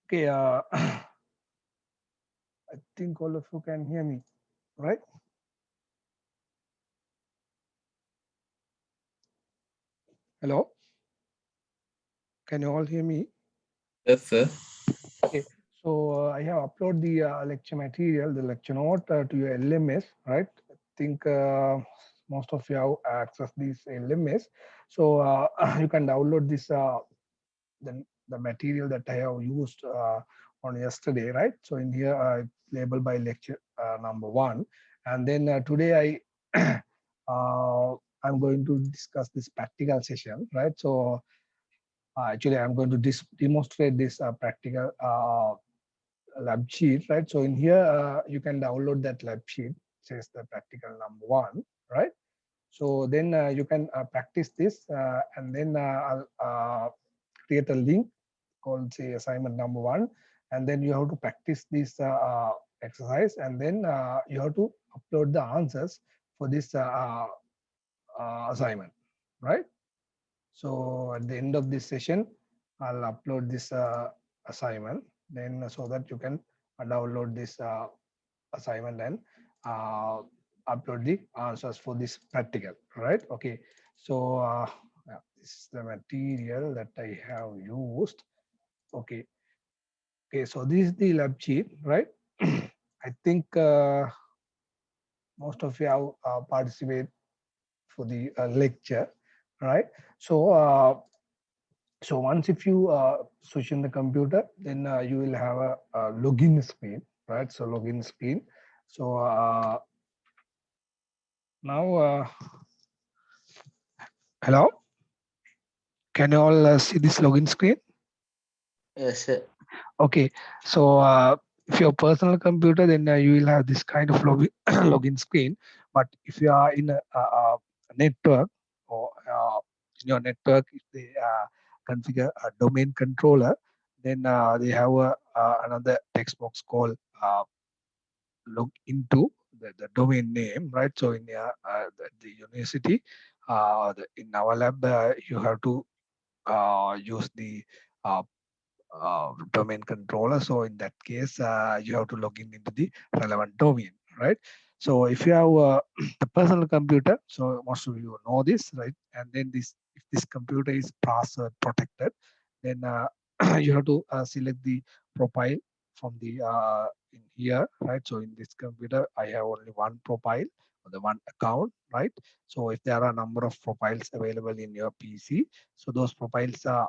Okay, I think all of you can hear me, right? Hello, can you all hear me? Yes, sir. Okay, so I have uploaded the lecture material, the lecture note to your LMS, right? I think most of you have access this LMS, so you can download this the material that I have used on yesterday, right? So in here, labeled by lecture number one, and then today I'm going to discuss this practical session, right? So actually, I'm going to demonstrate this practical lab sheet, right? So in here, you can download that lab sheet, says the practical number one, right? So then you can practice this, and then I'll create a link called say assignment number one, and then you have to practice this exercise, and then you have to upload the answers for this assignment, right? So at the end of this session, I'll upload this assignment, then so that you can download this assignment and uh, upload the answers for this practical, right? Okay, so yeah, this is the material that I have used. Okay, okay, so this is the lab sheet, right? I think most of you have participate for the lecture, right? So so once if you switch in the computer, then you will have a login screen, right? So login screen. So now, hello, can you all see this login screen? Yes, sir. Okay, so if your personal computer, then you will have this kind of login login screen. But if you are in a network or in your network, if they configure a domain controller, then they have another text box called log into the domain name, right? So in the university, in our lab, you have to use the uh, domain controller. So in that case, you have to log in into the relevant domain, right? So if you have the personal computer, so most of you know this, right? And then this, if this computer is password protected, then you have to select the profile from the in here, right? So in this computer, I have only one profile or the one account, right? So if there are a number of profiles available in your PC, so those profiles are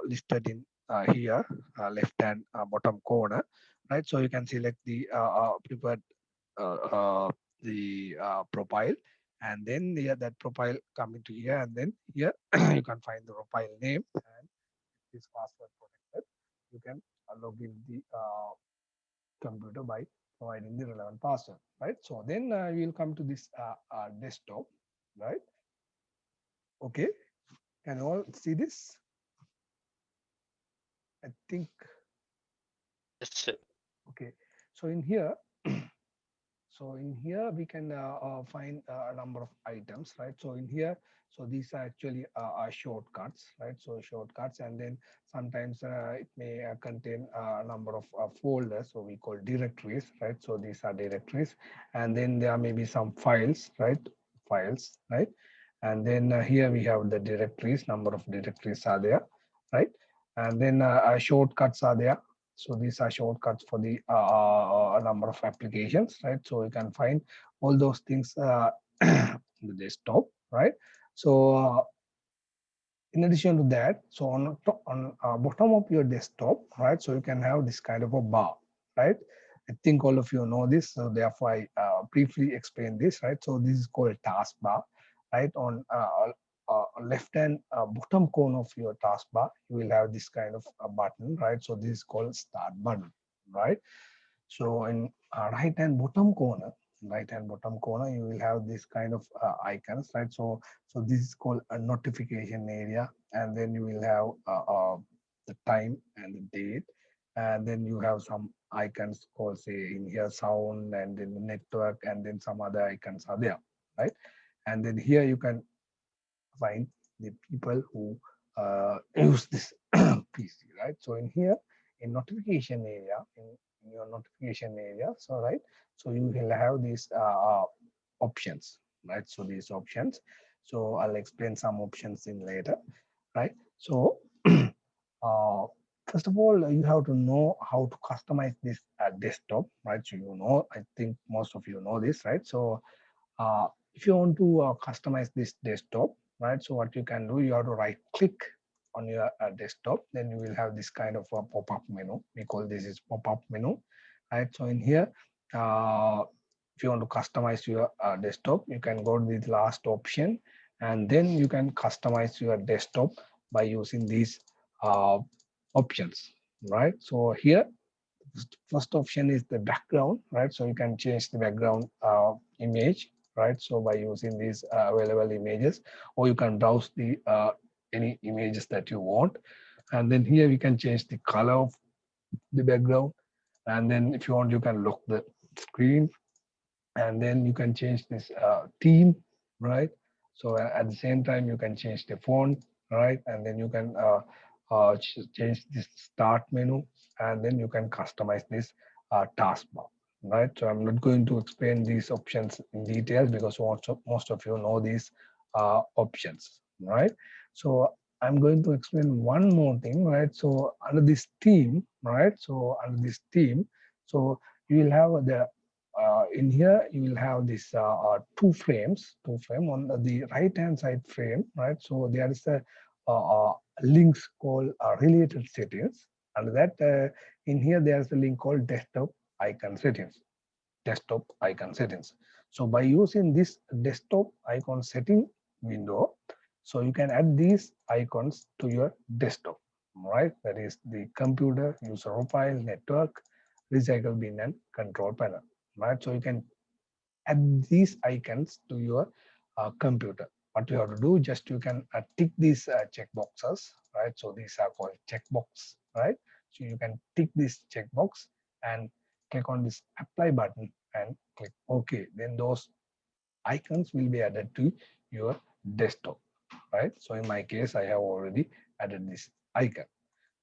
listed in here, left hand bottom corner, right? So you can select the preferred uh, uh, the profile, and then here that profile come into here, and then here you can find the profile name, and this password protected. You can log in the computer by providing the relevant password, right? So then we will come to this desktop, right? Okay, can you all see this? I think Yes, sir. okay. So in here, so in here we can find a number of items, right? So in here, so these are actually are shortcuts, right? So shortcuts, and then sometimes it may contain a number of folders, so we call directories, right? So these are directories, and then there may be some files, right? Files, right? And then here we have the directories, number of directories are there, right? And then shortcuts are there. So these are shortcuts for the a number of applications, right? So you can find all those things in the desktop, right? So in addition to that, so on bottom of your desktop, right? So you can have this kind of a bar, right? I think all of you know this, so therefore I briefly explain this, right? So this is called taskbar, right? On left hand bottom corner of your taskbar, you will have this kind of a button, right? So this is called start button, right? So in right hand bottom corner, you will have this kind of icons, right? So this is called a notification area, and then you will have the time and the date, and then you have some icons called say in here sound, and then the network, and then some other icons are there, right? And then here you can find the people who use this PC, right? So in here in notification area, in your notification area, so right, so you will have these options, right? So these options, so I'll explain some options in later, right? So uh, first of all, you have to know how to customize this desktop, right? So I think most of you know this, right? So if you want to customize this desktop, right, so what you can do, you have to right click on your desktop, then you will have this kind of a pop-up menu. We call this is pop-up menu, right? So in here, uh, if you want to customize your desktop, you can go to the last option, and then you can customize your desktop by using these uh, options, right? So here, first option is the background, right? So you can change the background image, right? So by using these available images, or you can browse the any images that you want, and then here you can change the color of the background, and then if you want, you can lock the screen, and then you can change this theme, right? So at the same time, you can change the font, right? And then you can change this start menu, and then you can customize this taskbar, right? So I'm not going to explain these options in details because most of you know these options, right? So I'm going to explain one more thing, right? So under this theme, right? So under this theme, so you will have the in here you will have this two frame on the right hand side frame, right? So there is a links called related settings, and that in here there's a link called desktop icon settings. So by using this desktop icon setting window, so you can add these icons to your desktop, right? That is the computer, user profile, network, recycle bin, and control panel, right? So you can add these icons to your computer. What you have to do, just you can tick these check boxes, right? So these are called checkbox, right? So you can tick this checkbox and click on this apply button and click OK. Then those icons will be added to your desktop, right? So in my case, I have already added this icon.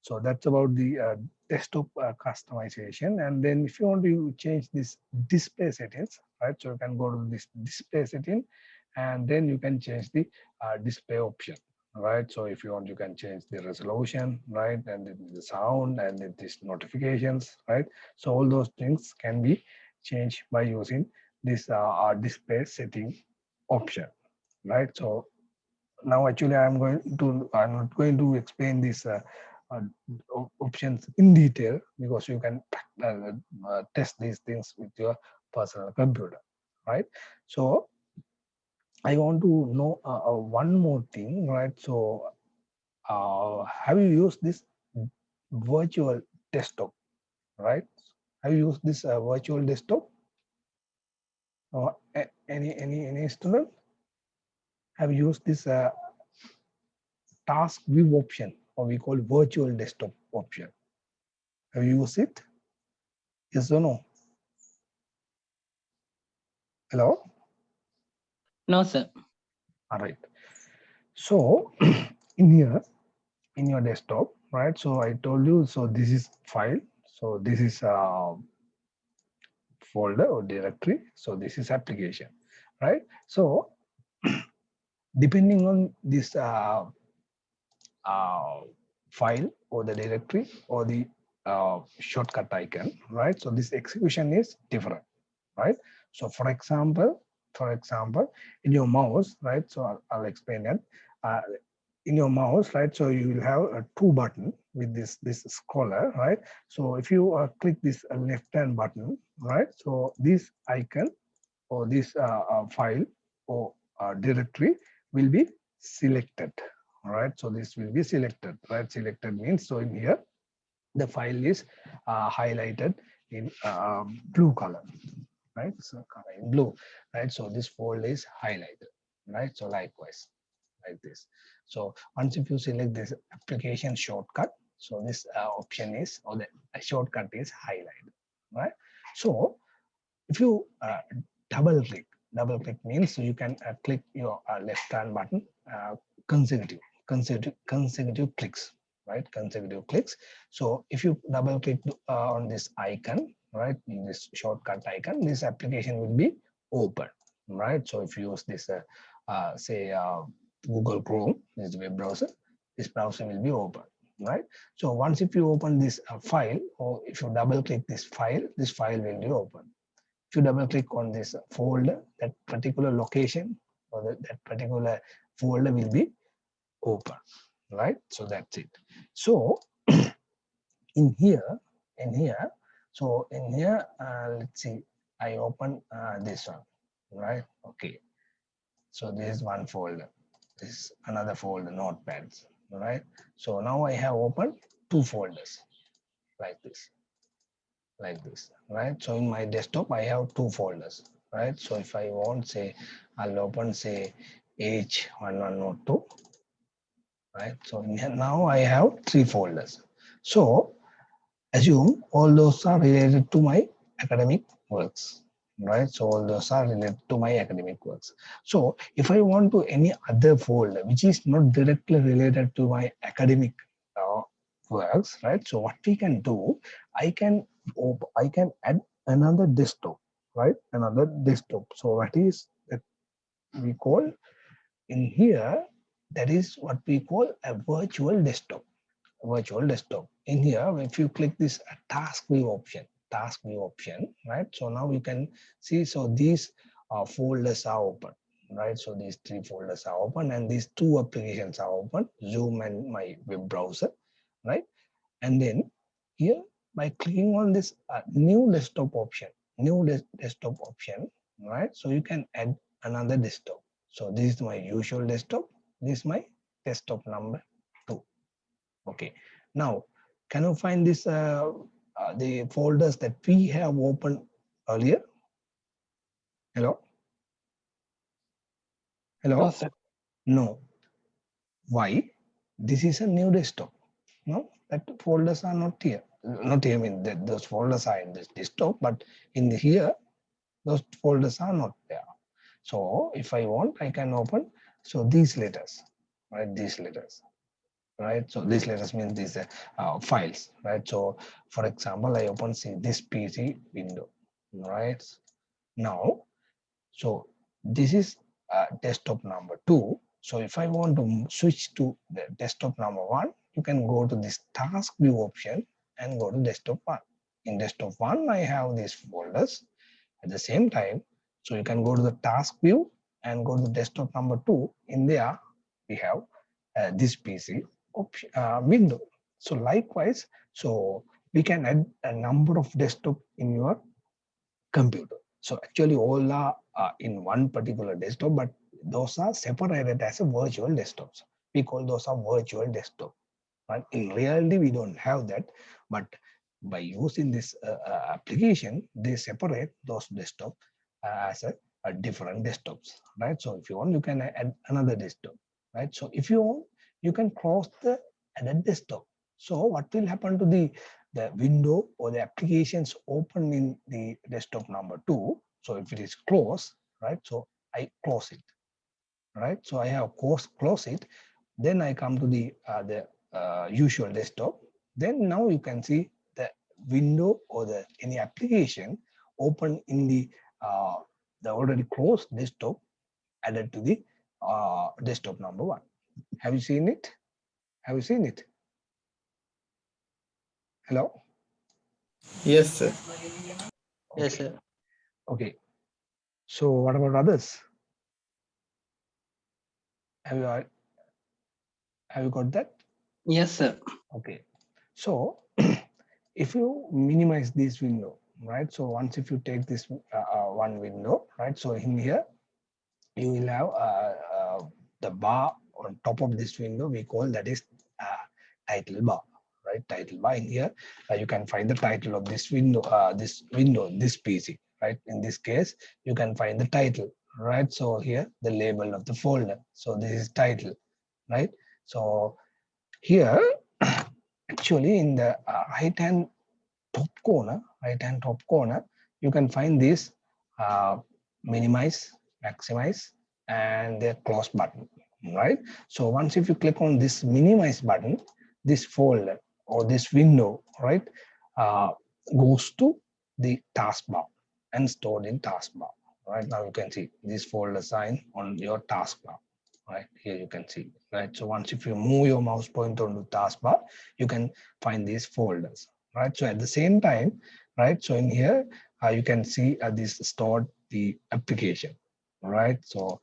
So that's about the desktop customization. And then if you want to change this display settings, right? So you can go to this display setting, and then you can change the display option, right? So if you want, you can change the resolution, right? And the sound and these notifications, right? So all those things can be changed by using this display setting option, right? So now actually I'm not going to explain these uh, options in detail because you can test these things with your personal computer, right? So I want to know one more thing, right? So have you used this virtual desktop, right? Have you used this virtual desktop, or any student have used this task view option, or we call virtual desktop option? Have you used it? Yes or no? Hello? No, sir. All right. So in here, in your desktop, right? So I told you, so this is file. So this is a folder or directory. So this is application, right? So depending on this uh, file or the directory or the shortcut icon, right? So this execution is different, right? So for example, in your mouse, right? So I'll explain that. In your mouse, right? So you will have a two button with this scroller, right? So if you click this left hand button, right? So this icon or this file or directory will be selected. All right, so this will be selected, right? Selected means, so in here the file is highlighted in blue color, right? So color in blue, right? So this folder is highlighted, right? So likewise, like this. So once if you select this application shortcut, so this option is, or the shortcut is highlighted, right? So if you double click means, so you can click your left hand button consecutive clicks, right? Consecutive clicks. So if you double click on this icon, right, this shortcut icon, this application will be open, right? So if you use this, say Google Chrome, this web browser, this browser will be open, right? So once if you open this file, or if you double click this file will be open. If you double click on this folder, that particular location or that particular folder will be open, right? So that's it. So in here, in here, so in here, let's see, I open this one, right? Okay. So this is one folder. This is another folder, notepads, right? So now I have opened two folders like this, right? So in my desktop, I have two folders, right? So if I want, say, I'll open, say, H1102, right? So in here, now I have three folders. So assume all those are related to my academic works, right? So all those are related to my academic works. So if I want to any other folder which is not directly related to my academic uh, works, right? So what we can do, I can add another desktop, right? Another desktop. So what is that we call in here? That is what we call a virtual desktop. In here, if you click this task view option, right? So now you can see, so these folders are open, right? So these three folders are open and these two applications are open, Zoom and my web browser, right? And then here, by clicking on this new desktop option, desktop option, right? So you can add another desktop. So this is my usual desktop. This is my desktop number 2. Okay. Now, can you find this the folders that we have opened earlier? Hello? No, Hello? sir. No. Why? This is a new desktop. No, that folders are not here. Not here, I mean that those folders are in this desktop, but in the here, those folders are not there. So if I want, I can open. So these letters, right? These letters, right? So these letters means these files, right? So for example, I open see this PC window, right? Now, so this is desktop number 2. So if I want to switch to the desktop number 1, you can go to this task view option and go to desktop 1. In desktop 1, I have these folders at the same time. So you can go to the task view and go to desktop number 2. In there, we have this PC option, window. So likewise, so we can add a number of desktop in your computer. So actually all are in one particular desktop, but those are separated as a virtual desktops. We call those are virtual desktop. But in reality, we don't have that. But by using this application, they separate those desktop as a different desktops, right? So if you want, you can add another desktop, right? So if you want, you can close the added desktop. So what will happen to the window or the applications open in the desktop number 2? So if it is closed, right? So I close it, right? So I have close it. Then I come to the usual desktop. Then now you can see the window or the any application open in the already closed desktop added to the desktop number 1. Have you seen it? Have you seen it? Hello? Yes, sir. Yes, Okay. sir. Okay. So what about others? Have you got that? Yes, sir. Okay. So if you minimize this window, right? So once if you take this one window, right? So in here, you will have the bar on top of this window. We call that is title bar, right? Title bar. In here, you can find the title of this window, this PC, right? In this case, you can find the title, right? So here, the label of the folder. So this is title, right? So here, actually, in the right hand top corner, you can find this minimize, maximize, and the close button, right? So once if you click on this minimize button, this folder or this window, right, uh, goes to the taskbar and stored in taskbar. Right now you can see this folder sign on your taskbar. Right here you can see. Right, so once if you move your mouse pointer on the taskbar, you can find these folders. Right, so at the same time, right, so in here you can see this stored the application. Right, so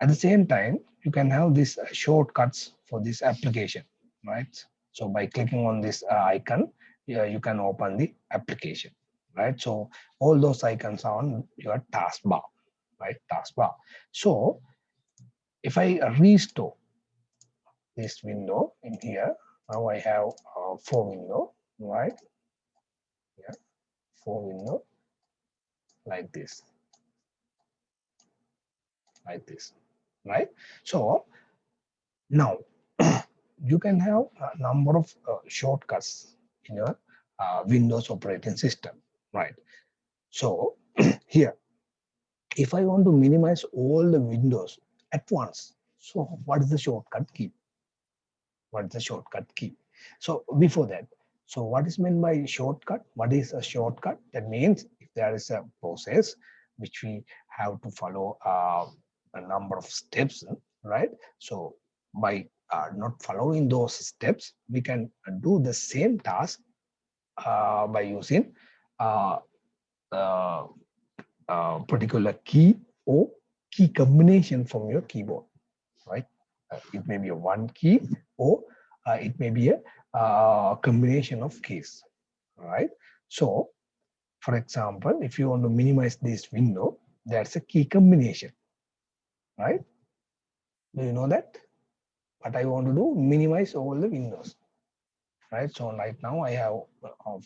at the same time, you can have these shortcuts for this application, right? So by clicking on this icon, yeah, you can open the application, right? So all those icons are on your taskbar, right? Taskbar. So if I restore this window in here, now I have four window, right? Yeah, four window like this, right? So now you can have a number of shortcuts in your Windows operating system, right? So here, if I want to minimize all the windows at once, so what is the shortcut key? What is the shortcut key? So before that, so what is meant by shortcut? What is a shortcut? That means if there is a process which we have to follow a number of steps, right? So by not following those steps, we can do the same task by using uh, uh, particular key or key combination from your keyboard, right? It may be a one key or it may be a combination of keys, right? So, for example, if you want to minimize this window, that's a key combination, right? Do you know that? What I want to do, minimize all the windows, right? So right now I have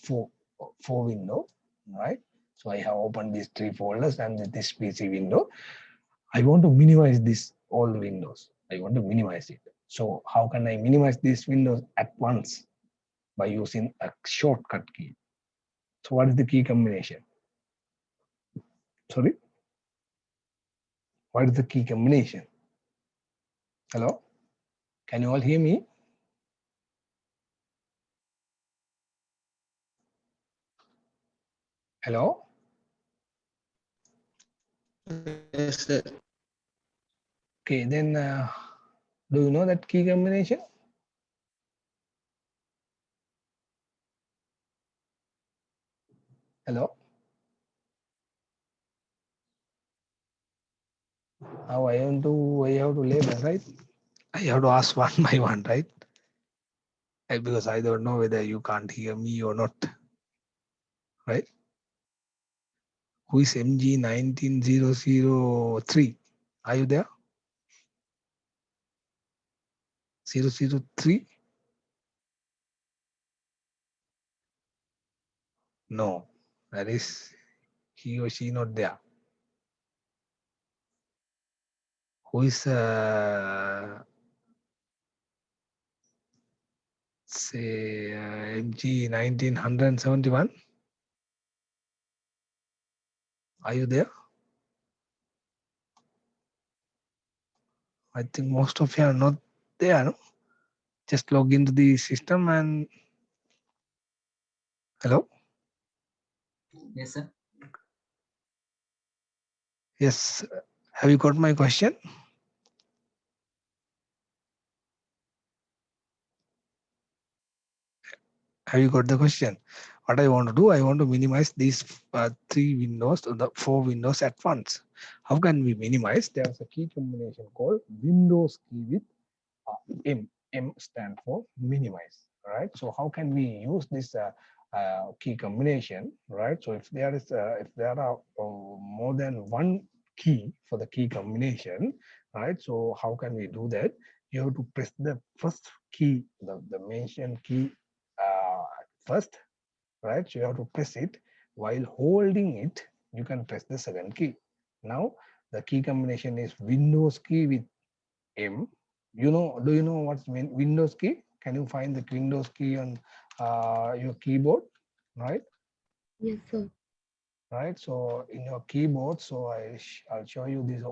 four window, right? So I have opened these three folders and this PC window. I want to minimize this all the windows. I want to minimize it. So how can I minimize these windows at once? By using a shortcut key. So what is the key combination? Sorry, what is the key combination? Hello, can you all hear me? Hello. Yes, sir. Okay, then do you know that key combination? Hello. How I have to label, right? I have to ask one by one, right? Because I don't know whether you can't hear me or not, right? Who is MG19003? Are you there? 003? No, that is he or she not there. Who is say MG 1971? Are you there? I think most of you are not there. No? Just log into the system and hello. Yes, sir. Yes, have you got my question? Have you got the question? What I want to do, I want to minimize these three windows or the four windows at once. How can we minimize? There's a key combination called Windows key with M. M stand for minimize, right? So how can we use this key combination, right? So if there are more than one key for the key combination, right? So how can we do that? You have to press the first key, the mentioned key first, right? So you have to press it while holding it. You can press the second key. Now the key combination is Windows key with M. You know, do you know what's Windows key? Can you find the Windows key on your keyboard? Right, Yes, sir. right. So in your keyboard, so I'll show you this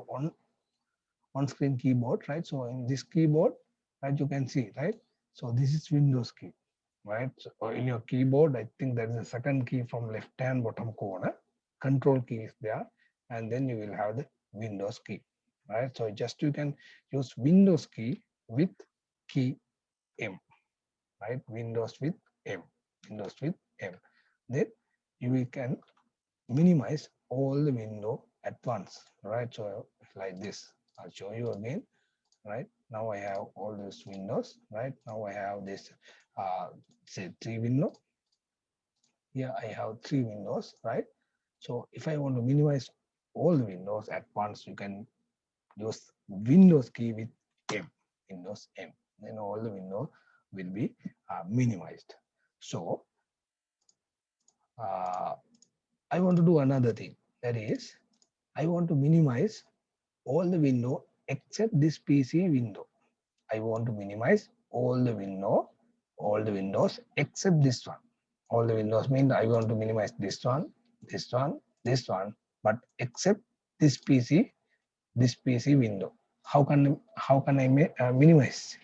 on screen keyboard, right? So in this keyboard, right, you can see, right? So this is Windows key, right? So in your keyboard, I think there is a second key from left hand bottom corner. Control key is there, and then you will have the Windows key, right? So just you can use Windows key with key M, right? Windows with M, Windows with M. Then you can minimize all the window at once, right? So like this, I'll show you again, right? Now I have all these windows, right? Now I have this, say three window. Here I have three windows, right? So if I want to minimize all the windows at once, you can use Windows key with M, Windows M. Then all the window will be minimized. So uh, I want to do another thing. That is, I want to minimize all the window except this PC window. I want to minimize all the windows except this one. All the windows mean I want to minimize this one, this one, this one, but except this PC window. How can I minimize?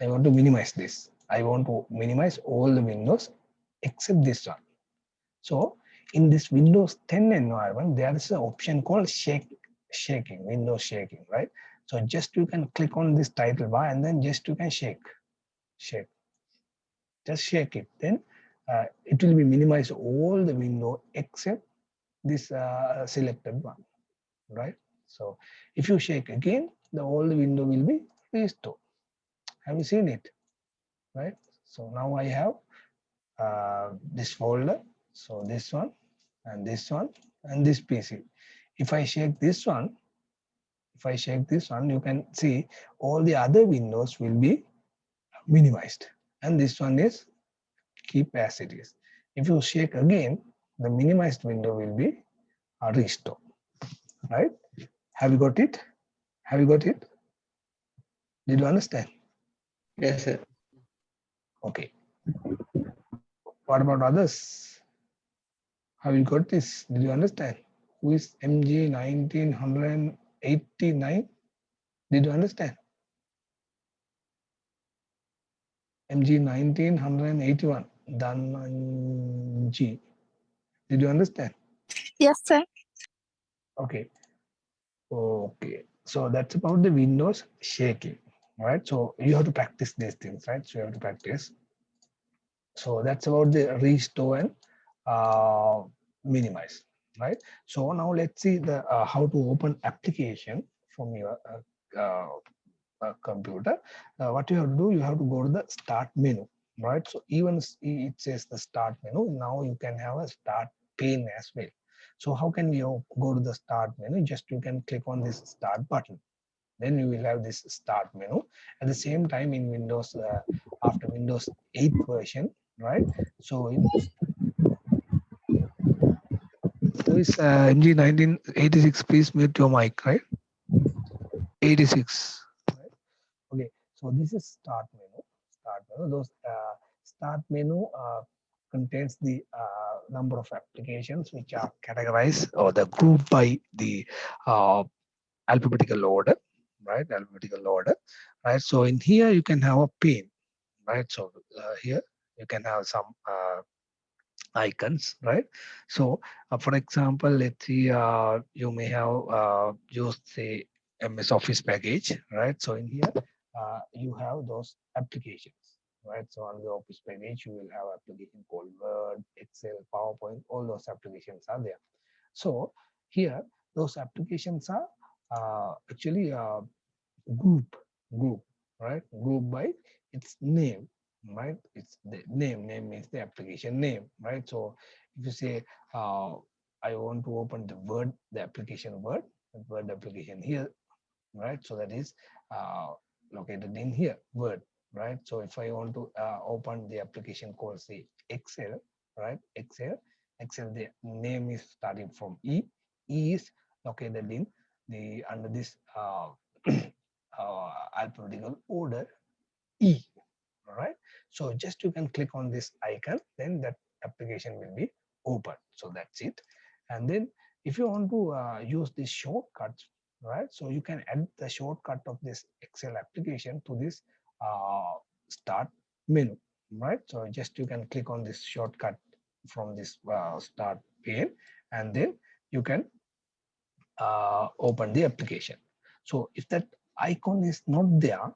I want to minimize this. I want to minimize all the windows except this one. So in this Windows 10 environment, there is an option called shaking, Windows shaking, right? So just you can click on this title bar and then just you can shake, just shake it. Then it will be minimize all the window except this selected one, right? So if you shake again, the all the window will be restored. Have you seen it, right? So now I have this folder. So this one and this one and this PC. If I shake this one, if I shake this one, you can see all the other windows will be minimized. And this one is keep as it is. If you shake again, the minimized window will be restored, right? Have you got it? Have you got it? Did you understand? Yes, sir. Okay. What about others? Have you got this? Did you understand? Who is MG 1989? Did you understand? MG 1981. Dananji. Did you understand? Yes, sir. Okay. Okay. So that's about the Windows shaking, right? So you have to practice these things, right? So you have to practice. So that's about the restore and uh, minimize, right? So now let's see the how to open application from your computer. What you have to do, you have to go to the start menu, right? So even it says the start menu, now you can have a start pane as well. So how can you go to the start menu? Just you can click on this start button. Then you will have this start menu. At the same time in Windows, after Windows 8 version, right? So in who is MG 1986, please mute your mic, right? 86. Okay, so this is start menu. Start menu. Those start menu contains the number of applications which are categorized or the group by the uh, alphabetical order, right? Alphabetical order, right? So in here you can have a pane, right? So here you can have some icons, right? So for example, let's see, you may have used say MS Office package, right? So in here you have those applications, right? So on the Office package you will have application called Word, Excel, PowerPoint, all those applications are there. So here those applications are actually group group, right? Group by its name, right? It's the name means the application name, right? So if you say I want to open the application Word application here, right? So that is uh, located in here, Word, right? So if I want to open the application called say Excel, right? Excel, the name is starting from E is located in the under this alphabetical order E, right? So just you can click on this icon, then that application will be open. So that's it. And then if you want to use these shortcuts, right? So you can add the shortcut of this Excel application to this start menu, right? So just you can click on this shortcut from this start pane, and then you can open the application. So if that icon is not there,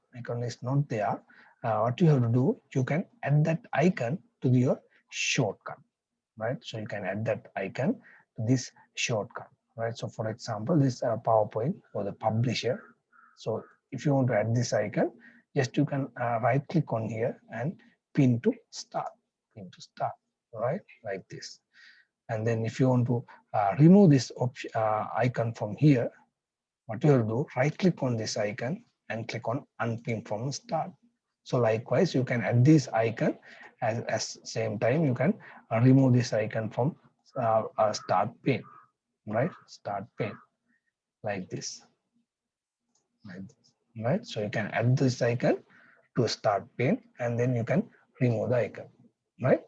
what you have to do, you can add that icon to your shortcut, right? So you can add that icon to this shortcut, right? So for example, this PowerPoint or the publisher. So if you want to add this icon, just you can right click on here and pin to start, pin to start, right? Like this. And then if you want to remove this option, icon from here, what you will do, right click on this icon and click on unpin from start. So likewise, you can add this icon, as same time you can remove this icon from start pane, right? Start pane, like this, like this, right? So you can add this icon to start pane, and then you can remove the icon, right?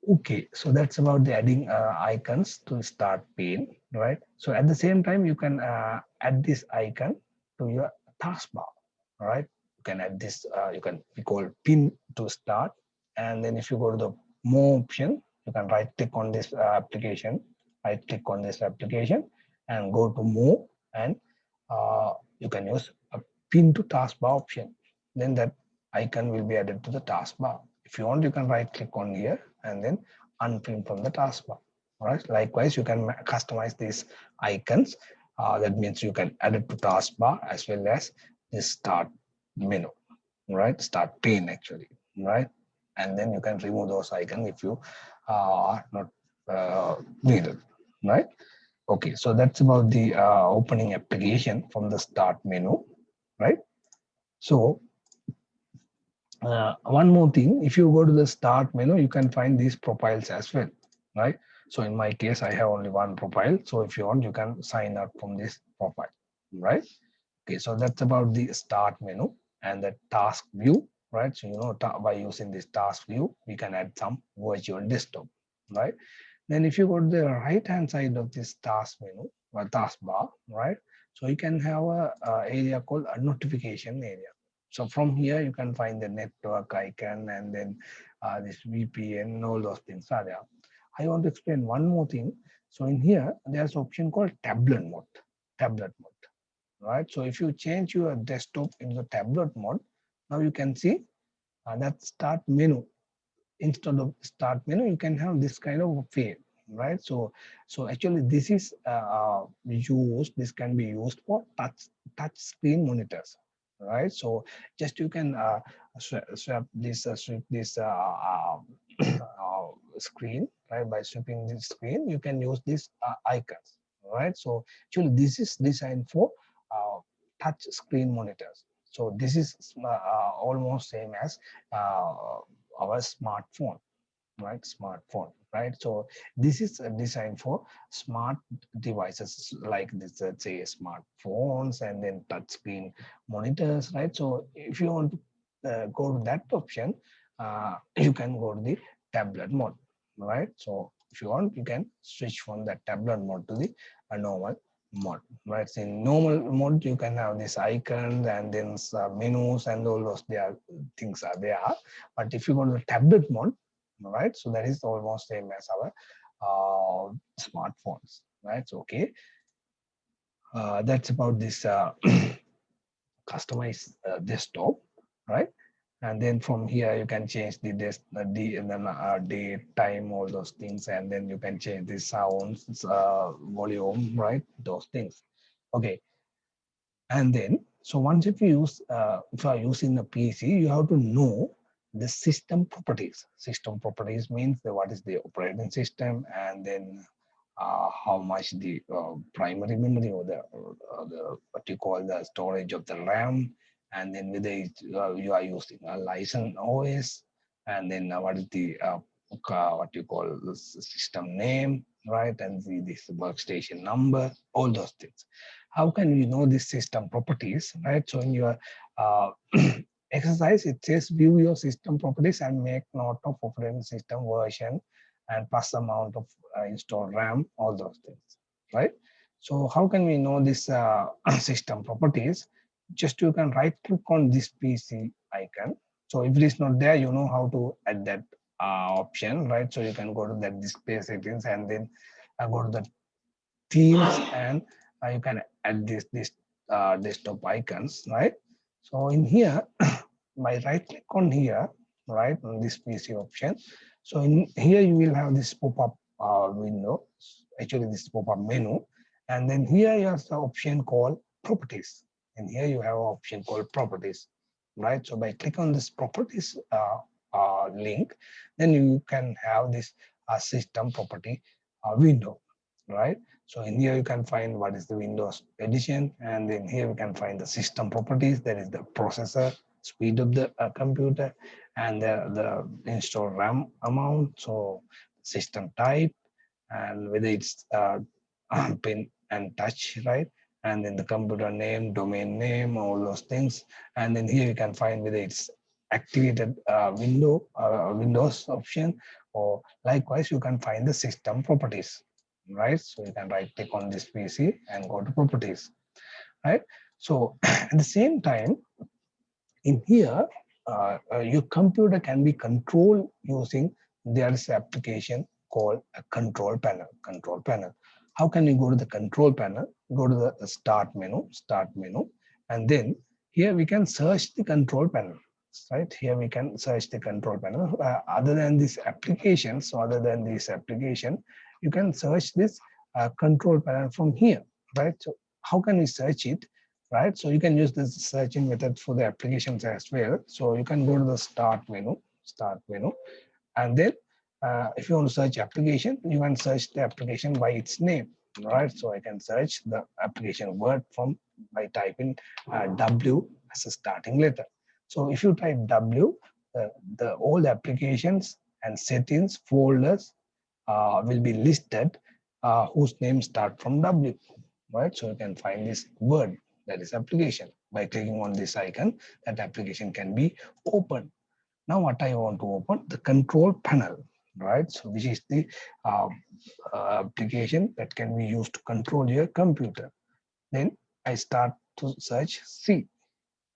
Okay, so that's about the adding icons to start pane, right? So at the same time, you can add this icon to your taskbar, right? You can add this, you can be called pin to start. And then if you go to the more option, you can right click on this application, right click on this application and go to more, and you can use a pin to taskbar option. Then that icon will be added to the taskbar. If you want, you can right click on here and then unpin from the taskbar. All right. Likewise, you can customize these icons. That means you can add it to taskbar as well as the start menu, right? Start pane actually, right? And then you can remove those icons if you are not needed, right? Okay, so that's about the opening application from the start menu, right? So one more thing, if you go to the start menu, you can find these profiles as well, right? So in my case, I have only one profile. So if you want, you can sign up from this profile, right? Okay, so that's about the start menu and the task view, right? So, by using this task view, we can add some virtual desktop, right? Then if you go to the right hand side of this task menu or taskbar, right? So you can have a area called a notification area. So from here you can find the network icon, and then this VPN, all those things are there. I want to explain one more thing. So in here there's option called tablet mode, right? So if you change your desktop into tablet mode, now you can see that start menu. Instead of start menu, you can have this kind of field, right? So actually this is used, this can be used for touch screen monitors, right? So just you can sweep this screen, right? By sweeping this screen, you can use these icons, right? So actually this is designed for touch screen monitors. So this is almost same as our smartphone, right? Smartphone, right? So this is designed for smart devices like this, let's say smartphones and then touchscreen monitors, right? So if you want to go to that option, you can go to the tablet mode, right? So if you want, you can switch from the tablet mode to the normal mode, right? So in normal mode, you can have this icons and then menus and all those there things are there. But if you go to the tablet mode, right, so that is almost same as our smartphones, right? So okay, that's about this customized desktop, right? And then from here you can change the and then date, time, all those things, and then you can change the sounds, volume, right? Those things. Okay, and then so once if you use if you are using a PC, you have to know the system properties. System properties means what is the operating system, and then how much the primary memory or the what you call the storage of the RAM, and then whether you are using a license OS, and then what is the what you call the system name, right, and this workstation number, all those things. How can you know this system properties, right? So in your exercise, it says view your system properties and make note of operating system version and plus amount of installed RAM, all those things, right? So how can we know this system properties? Just you can right click on this PC icon, So if it is not there, you know how to add that option, right? So you can go to that display settings and then go to the themes, and you can add this desktop icons, right? So in here, by right click on here, right, on this PC option. So in here you will have this pop-up window, actually this pop-up menu, and then here you have the option called properties. And here you have an option called properties, right? So by click on this properties link, then you can have this system property window, right? So in here you can find what is the Windows edition, and then here we can find the system properties, that is the processor, speed of the computer, and the install RAM amount, so system type, and whether it's pin and touch, right? And then the computer name, domain name, all those things. And then here you can find whether it's activated Windows option, or likewise you can find the system properties, right? So you can right click on this PC and go to properties, right? So at the same time, in here, your computer can be controlled using, there is application called a control panel. Control panel. How can you go to the control panel? Go to the start menu, and then here we can search the control panel. Right here we can search the control panel. Other than this application, so other than this application, you can search this control panel from here. Right. So how can we search it? Right? So you can use this searching method for the applications as well. So you can go to the start menu, and then if you want to search application, you can search the application by its name, right? So I can search the application word from by typing W as a starting letter. So if you type W, the all the applications and settings folders will be listed whose name start from W, right? So you can find this word, that is application. By clicking on this icon, that application can be opened. Now what I want to open, the control panel, right? So which is the uh, application that can be used to control your computer. Then I start to search C.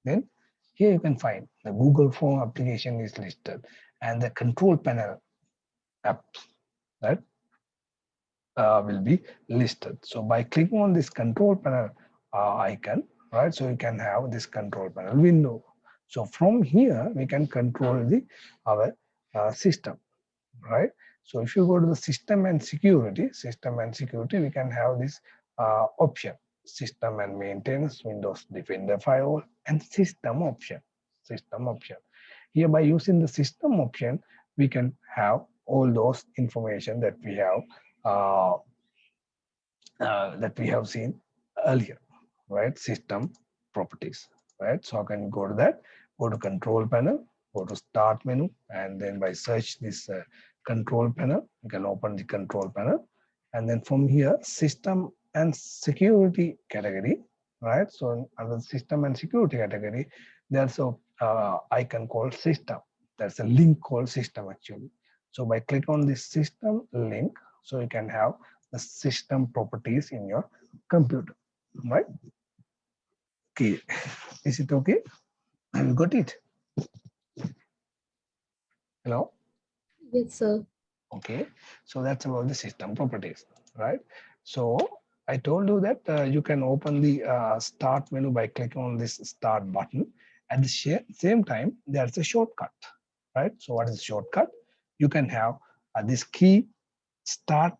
Then here you can find the Google Form application is listed, and the control panel apps, right, will be listed. So by clicking on this control panel icon, right, so you can have this control panel window. So from here we can control the our system, right? So if you go to the system and security, we can have this option, system and maintenance, Windows Defender Firewall, and system option. Here by using the system option, we can have all those information uh, that we have seen earlier, right? System properties, right? So I can go to that, go to control panel, go to start menu, and then by search this control panel, you can open the control panel. And then from here, system and security category, right? So under system and security category, there's a icon called system. There's a link called system actually. So by click on this system link, so you can have the system properties in your computer, right? Okay, is it okay? Have you got it? Hello? Yes, sir. Okay, so that's about the system properties, right? So I told you that you can open the start menu by clicking on this start button. At the same time, there's a shortcut, right? So what is the shortcut? You can have this key, start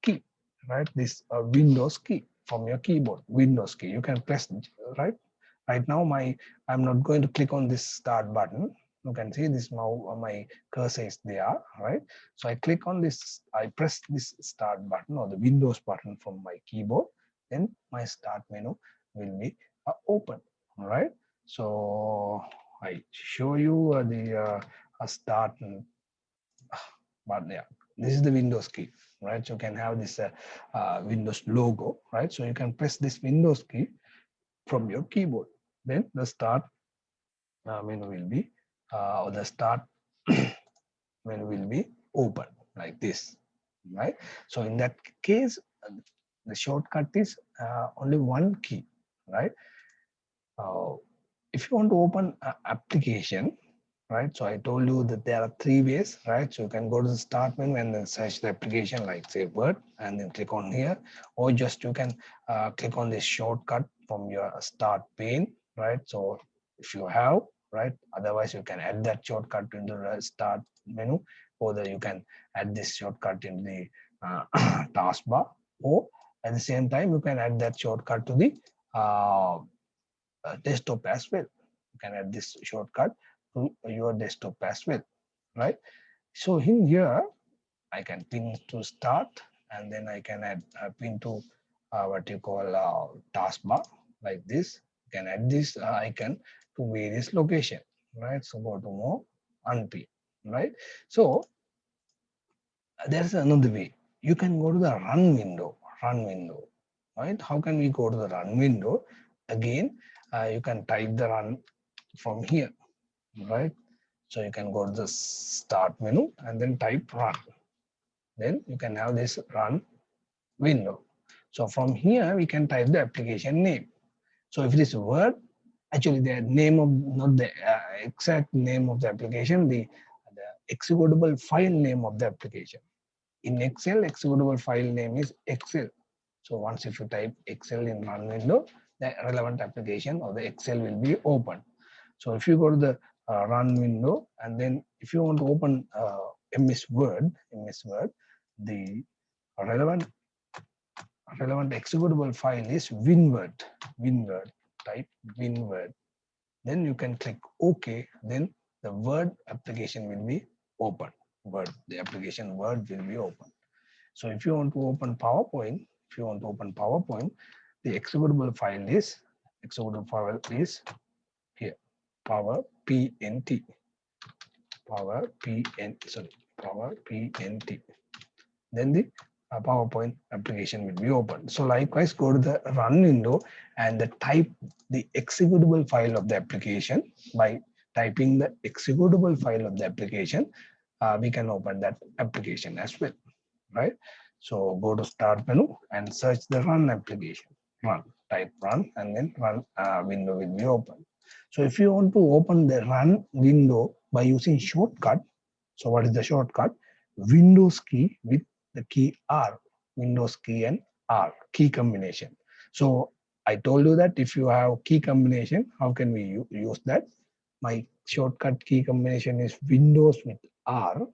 key, right? This Windows key from your keyboard, Windows key. You can press, right? Right now, I'm not going to click on this start button. You can see this now my cursor is there, right? So I click on this, I press this start button or the Windows button from my keyboard, then my start menu will be open, all right? So I show you the start button. Yeah, this is the Windows key, right? So you can have this Windows logo, right? So you can press this Windows key from your keyboard. Then the start menu will be, or the start menu will be open like this, right? So in that case, the shortcut is only one key, right? Uh, if you want to open an application, right? So I told you that there are three ways, right? So you can go to the start menu and then search the application like say Word and then click on here, or just you can click on this shortcut from your start pane, right? So if you have, right, otherwise you can add that shortcut into the start menu, or that you can add this shortcut in the taskbar, or at the same time you can add that shortcut to the desktop as well. You can add this shortcut to your desktop as well, right? So in here, I can pin to start, and then I can add a pin to what you call taskbar like this. You can add this icon to various location, right? So go to more unpin, right? So there's another way. You can go to the run window, right? How can we go to the run window? Again, you can type the run from here, right? So you can go to the start menu and then type run. Then you can have this run window. So from here we can type the application name. So if it is Word, actually the name of not the exact name of the application, the executable file name of the application. In Excel, executable file name is Excel. So once if you type Excel in run window, the relevant application or the Excel will be open. So if you go to the run window, and then if you want to open MS Word, the relevant executable file is WinWord. WinWord. Type WinWord. Then you can click OK. Then the Word application will be open. The application Word will be open. So if you want to open PowerPoint, the executable file is here. Power PNT. Power PNT. Then the PowerPoint application will be open. So likewise, go to the run window and type the executable file of the application. By typing the executable file of the application, we can open that application as well, right? So go to start menu and search the run application. Type run, and then run window will be open. So if you want to open the run window by using shortcut, so what is the shortcut? Windows key with the key R, Windows key and R, key combination. So I told you that if you have key combination, how can we use that? My shortcut key combination is Windows with R.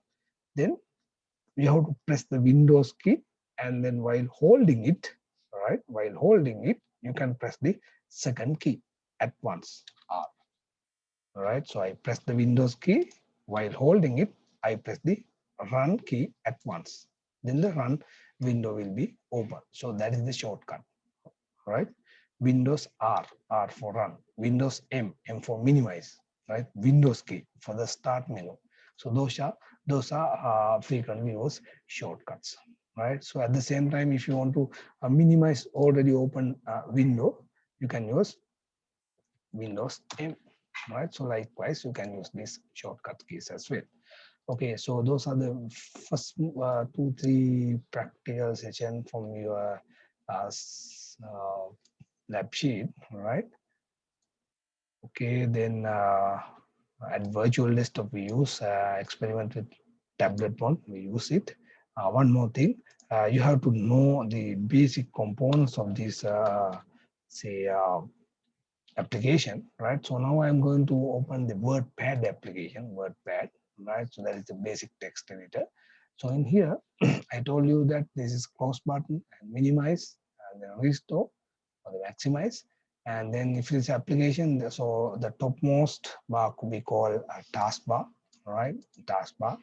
Then you have to press the Windows key, and then while holding it, you can press the second key at once, R. All right, so I press the Windows key. While holding it, I press the run key at once. Then the run window will be open. So that is the shortcut, right? Windows R for run. Windows M for minimize, right? Windows key for the start menu. So those are frequently used shortcuts, right? So at the same time, if you want to minimize already open window, you can use Windows M, right? So likewise, you can use these shortcut keys as well. Okay, so those are the first 2-3 practical session from your lab sheet, right? Okay, then at virtual desktop we use experiment with tablet one, we use it. One more thing, you have to know the basic components of this say application, right? So now I'm going to open the WordPad application, WordPad, right? So that is the basic text editor. So in here, I told you that this is close button and minimize and then restore or the maximize. And then if it's application, so the topmost bar could be called a taskbar, right? Taskbar.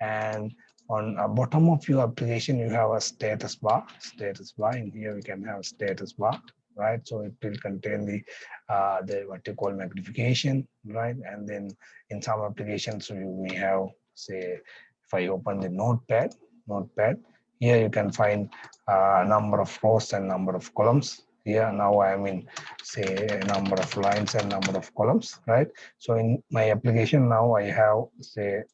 And on the bottom of your application, you have a status bar. In here we can have status bar, right? So it will contain the what you call magnification, right? And then in some applications we have, say, if I open the notepad, here you can find a number of rows and number of columns. Here now I am in, say, a number of lines and number of columns, right? So in my application now I have, say,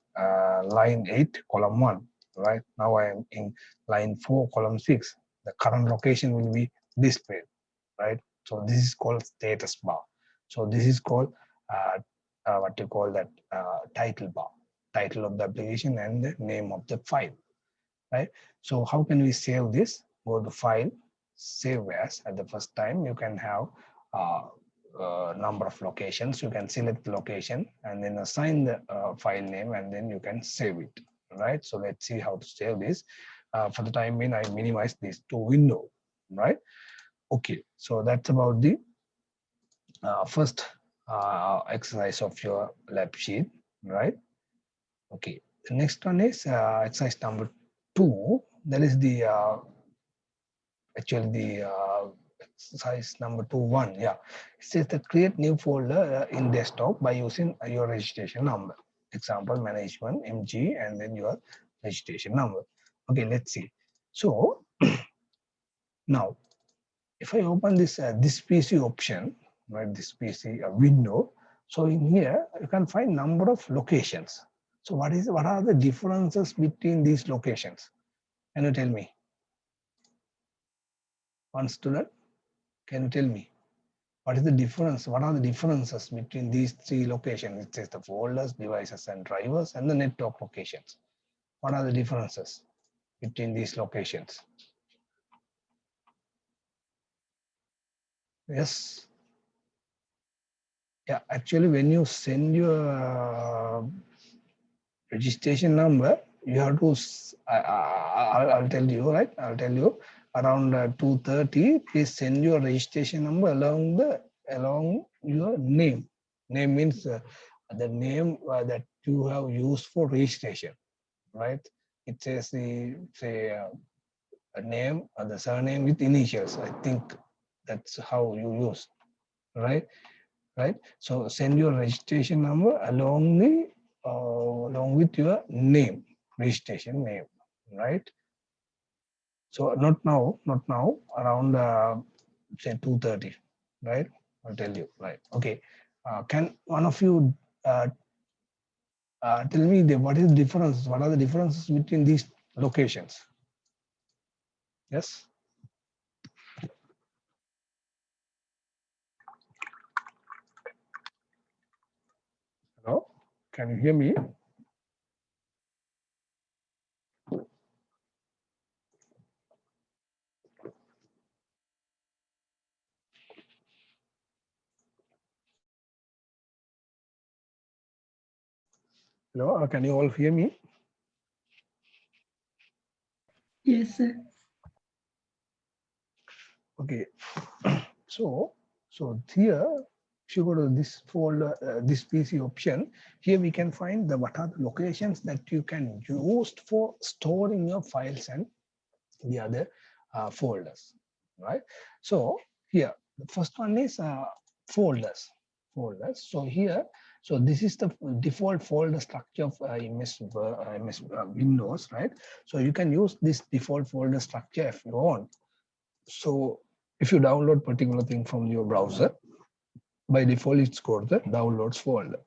line 8 column 1, right? Now I am in line 4 column 6. The current location will be displayed, right? So this is called status bar. So this is called what you call that title bar, title of the application and the name of the file, right? So how can we save this? Go to file, save as. At the first time you can have number of locations. You can select the location and then assign the file name, and then you can save it, right? So let's see how to save this. For the time being, I minimize these two windows, right? Okay, so that's about the first exercise of your lab sheet, right? Okay, the next one is exercise number 2. That is the actually the exercise number 2.1. Yeah, it says that create new folder in desktop by using your registration number. Example management MG and then your registration number. Okay, let's see. So now if I open this PC option, right, this PC window, so in here you can find number of locations. So what are the differences between these locations? Can you tell me? One student, can you tell me what is the difference? What are the differences between these three locations? It says the folders, devices, and drivers, and the network locations. What are the differences between these locations? Yes. Yeah, actually, when you send your registration number, you have to, I'll tell you, right? I'll tell you around 2:30, please send your registration number along your name. Name means the name that you have used for registration, right? It says the, say, a name or the surname with initials. I think that's how you use, right? Right. So send your registration number along with your name, registration name, right? So not now, around say 2:30, right? I'll tell you, right? Okay. Can one of you tell me what is the difference? What are the differences between these locations? Yes. Hello. Can you hear me? Hello. Can you all hear me? Yes, sir. Okay. So here, if you go to this folder, this PC option, here we can find what are the locations that you can use for storing your files and the other folders, right? So here, the first one is folders. So here, so this is the default folder structure of MS Windows, right? So you can use this default folder structure if you want. So if you download particular thing from your browser, by default it's called the downloads folder.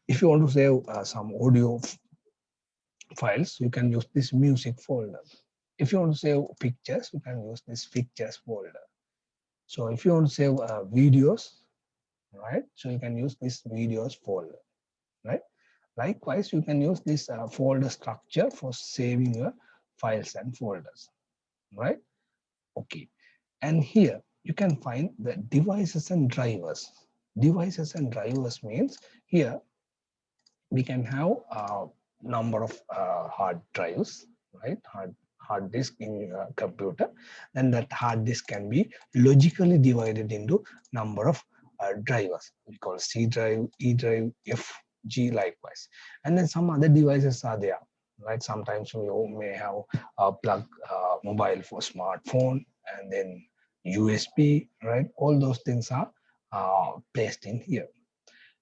If you want to save some audio files, you can use this music folder. If you want to save pictures, you can use this pictures folder. So if you want to save videos, right, so you can use this videos folder, right? Likewise, you can use this folder structure for saving your files and folders, right? Okay. And here you can find the devices and drivers. Devices and drivers means here we can have a number of hard drives, right? Hard disk in your computer, and that hard disk can be logically divided into number of drivers. We call C drive, E drive, F, G likewise. And then some other devices are there, right? Sometimes we may have a plug mobile for smartphone, and then USB, right? All those things are placed in here.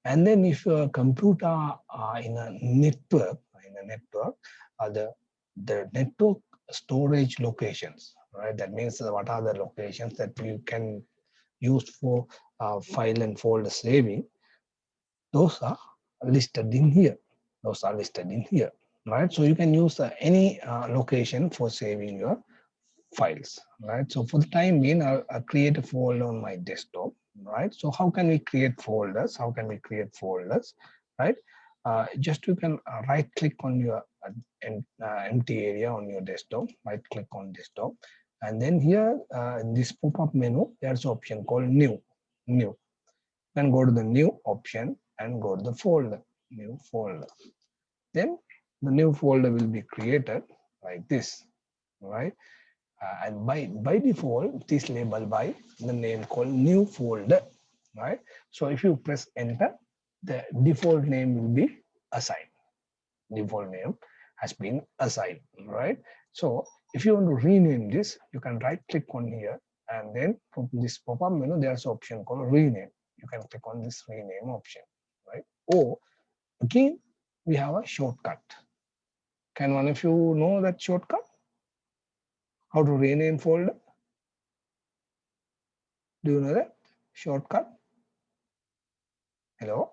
And then if your computer in a network, the network storage locations, right? That means what are the locations that you can use for file and folder saving? Those are listed in here. Those are listed in here, right? So you can use any location for saving your files, right? So for the time being, I'll create a folder on my desktop, right? So how can we create folders? How can we create folders, right? Just you can right click on your empty area on your desktop, right click on desktop, and then here in this pop-up menu, there's an option called new. Then go to the new option and go to the folder, new folder. Then the new folder will be created like this, right? And by default, it is labeled by the name called new folder, right? So if you press enter, the default name will be assigned. Default name has been assigned, right? So if you want to rename this, you can right click on here, and then from this pop-up menu, there's an option called rename. You can click on this rename option, right? Or again, we have a shortcut. Can one of you know that shortcut? How to rename folder? Do you know that shortcut? Hello?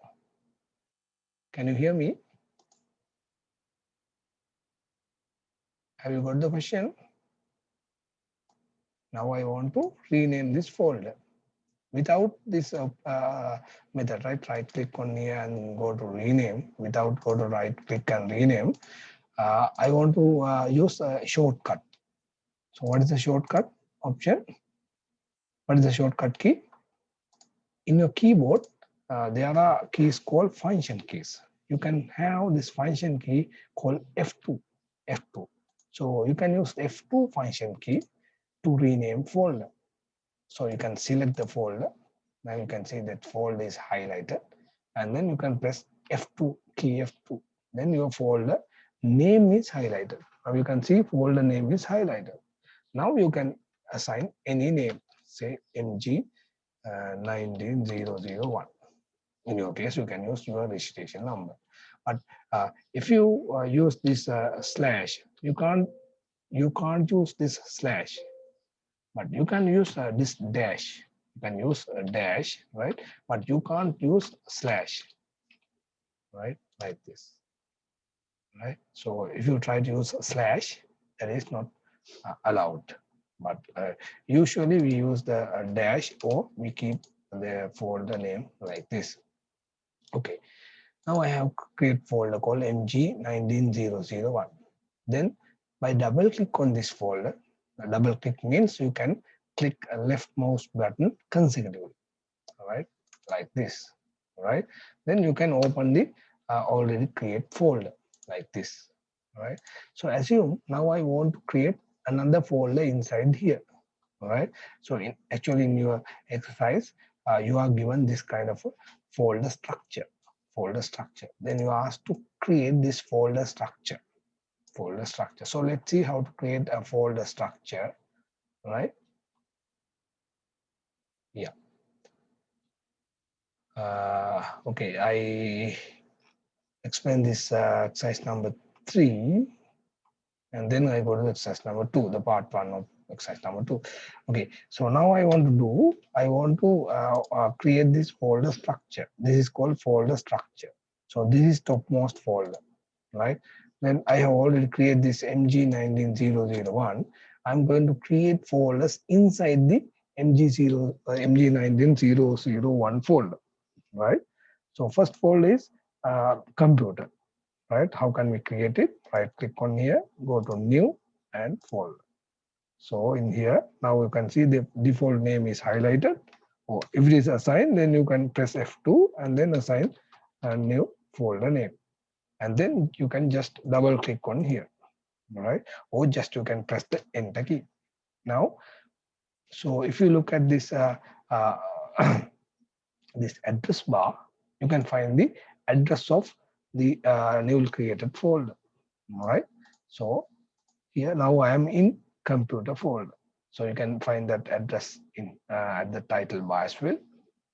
Can you hear me? Have you got the question? Now I want to rename this folder without this method, right? Right click on here and go to rename. Without go to right click and rename, I want to use a shortcut. So what is the shortcut option? What is the shortcut key? In your keyboard, there are keys called function keys. You can have this function key called F2. F2. So you can use F2 function key to rename folder. So you can select the folder. Now you can see that folder is highlighted, and then you can press F2 key F2. Then your folder name is highlighted. Now you can see folder name is highlighted. Now you can assign any name, say MG 19001. In your case, you can use your registration number. But if you use this slash, you can't use this slash, but you can use this dash. You can use a dash, right? But you can't use slash, right? Like this, right? So if you try to use a slash, that is not allowed. But usually we use the dash, or we keep the folder name like this. Okay. Now I have create folder called MG19001. Then by double click on this folder, double click means you can click a left mouse button consecutively, all right, like this, right? Then you can open the already create folder like this, right? So assume now I want to create another folder inside here, all right? So actually in your exercise, you are given this kind of a folder structure. Then you are asked to create this folder structure. So let's see how to create a folder structure, right? Yeah. Okay, I explain this exercise number 3, and then I go to exercise number 2, the part 1 of exercise number 2. Okay, so now I want to create this folder structure. This is called folder structure. So this is topmost folder, right? Then I have already created this MG19001. I'm going to create folders inside the MG19001 folder, right? So first folder is computer, right? How can we create it? Right click on here, go to new and folder. So in here, now you can see the default name is highlighted. Or if it is assigned, then you can press F2 and then assign a new folder name. And then you can just double click on here, right? Or just you can press the enter key. Now, so if you look at this uh, this address bar, you can find the address of the newly created folder, right? So here now I am in computer folder. So you can find that address in at the title bar as well,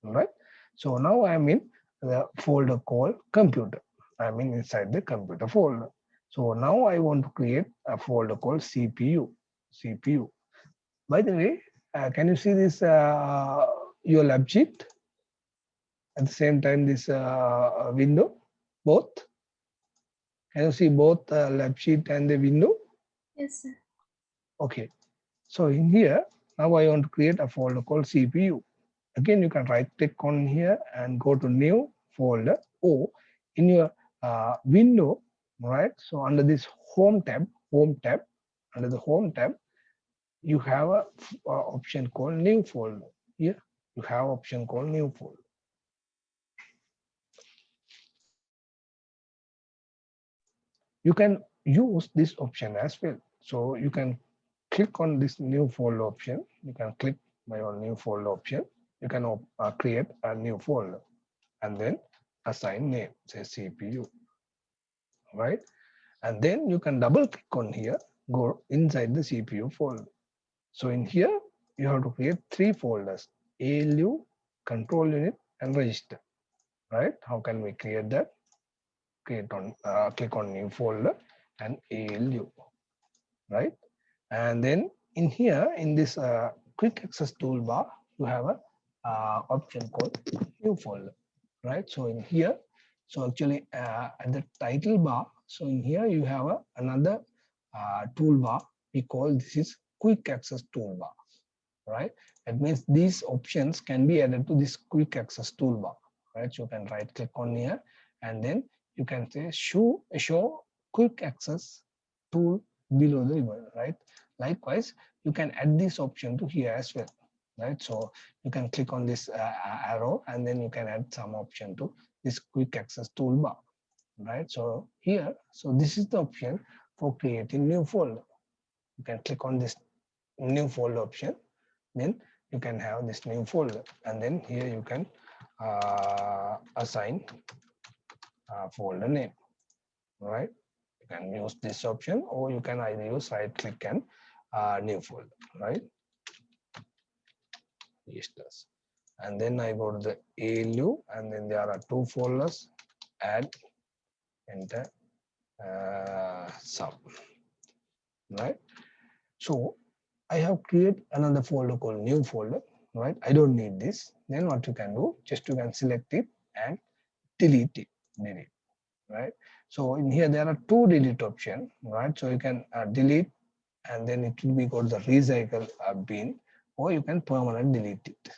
right? So now I am in the folder called computer. I'm inside the computer folder. So now I want to create a folder called CPU. CPU. By the way, can you see this your lab sheet? At the same time, this window, both. Can you see both lab sheet and the window? Yes, sir. Okay. So in here, now I want to create a folder called CPU. Again, you can right click on here and go to new folder, or in your window, right? So under this home tab, under the home tab, you have a option called new folder. Here you have option called new folder. You can use this option as well. So you can click on this new folder option. You can click by your new folder option. You can create a new folder and then assign name, say CPU, right? And then you can double click on here, go inside the CPU folder. So in here, you have to create 3 folders: ALU, control unit, and register, right? How can we create that? Click on new folder and ALU, right? And then in here, in this quick access toolbar, you have a option called new folder, right? So in here, so actually at the title bar, so in here you have another toolbar. We call this is quick access toolbar, right? That means these options can be added to this quick access toolbar, right? So you can right click on here and then you can say show quick access tool below the ribbon, right? Likewise, you can add this option to here as well, right? So you can click on this arrow and then you can add some option to this quick access toolbar, right? So here, so this is the option for creating new folder. You can click on this new folder option, then you can have this new folder, and then here you can assign folder name, right? You can use this option, or you can either use right click and new folder, right? Yes, and then I go to the ALU, and then there are 2 folders: add, enter, sub, right? So I have created another folder called new folder, right? I don't need this. Then what you can do, just you can select it and delete it, right? So in here there are 2 delete option, right? So you can delete and then it will be called the recycle bin, or you can permanently delete it,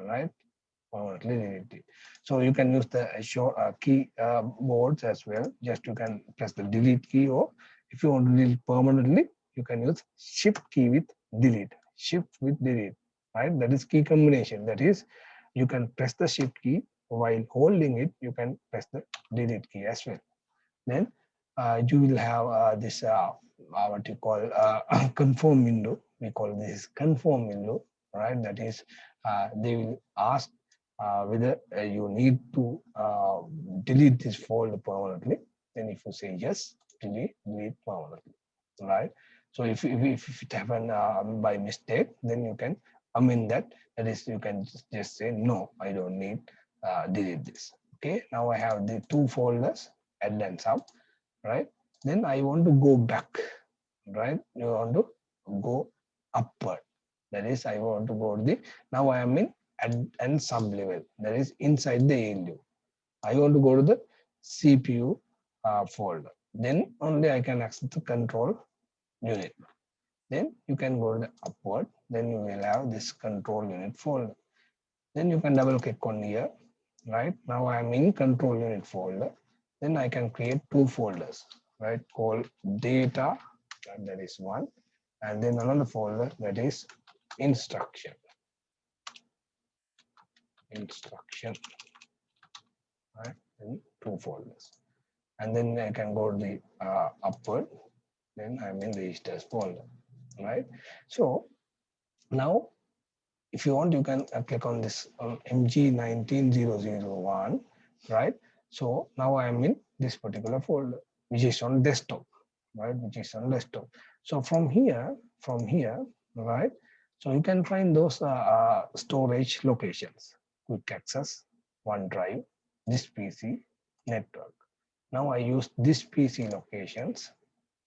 right? Permanently delete it. So you can use the show key boards as well. Just you can press the delete key, or if you want to delete permanently, you can use shift key with delete, shift with delete, right? That is key combination. That is, you can press the shift key while holding it. You can press the delete key as well. Then you will have this what you call confirm window. We call this confirm window, right? That is, they will ask whether you need to delete this folder permanently. Then if you say yes, delete permanently, right? So if it happened by mistake, then you can amend that. That is, you can just say no, I don't need delete this. Okay, now I have the 2 folders, add and sub, right? Then I want to go back, right? You want to go upward. That is, I want to go to the, now I am in add and sub level. That is inside the ALU. I want to go to the CPU folder. Then only I can access the control unit. Then you can go to the upward. Then you will have this control unit folder. Then you can double click on here, right? Now I am in control unit folder. Then I can create 2 folders, right? Called data, that is one, and then another folder that is instruction, right? In 2 folders. And then I can go to the upward. Then I'm in the registers folder, right? So now, if you want, you can click on this MG19001, right? So now I am in this particular folder, which is on desktop, right? Which is on desktop. So from here, right? So you can find those storage locations: quick access, OneDrive, this PC, network. Now I use this PC locations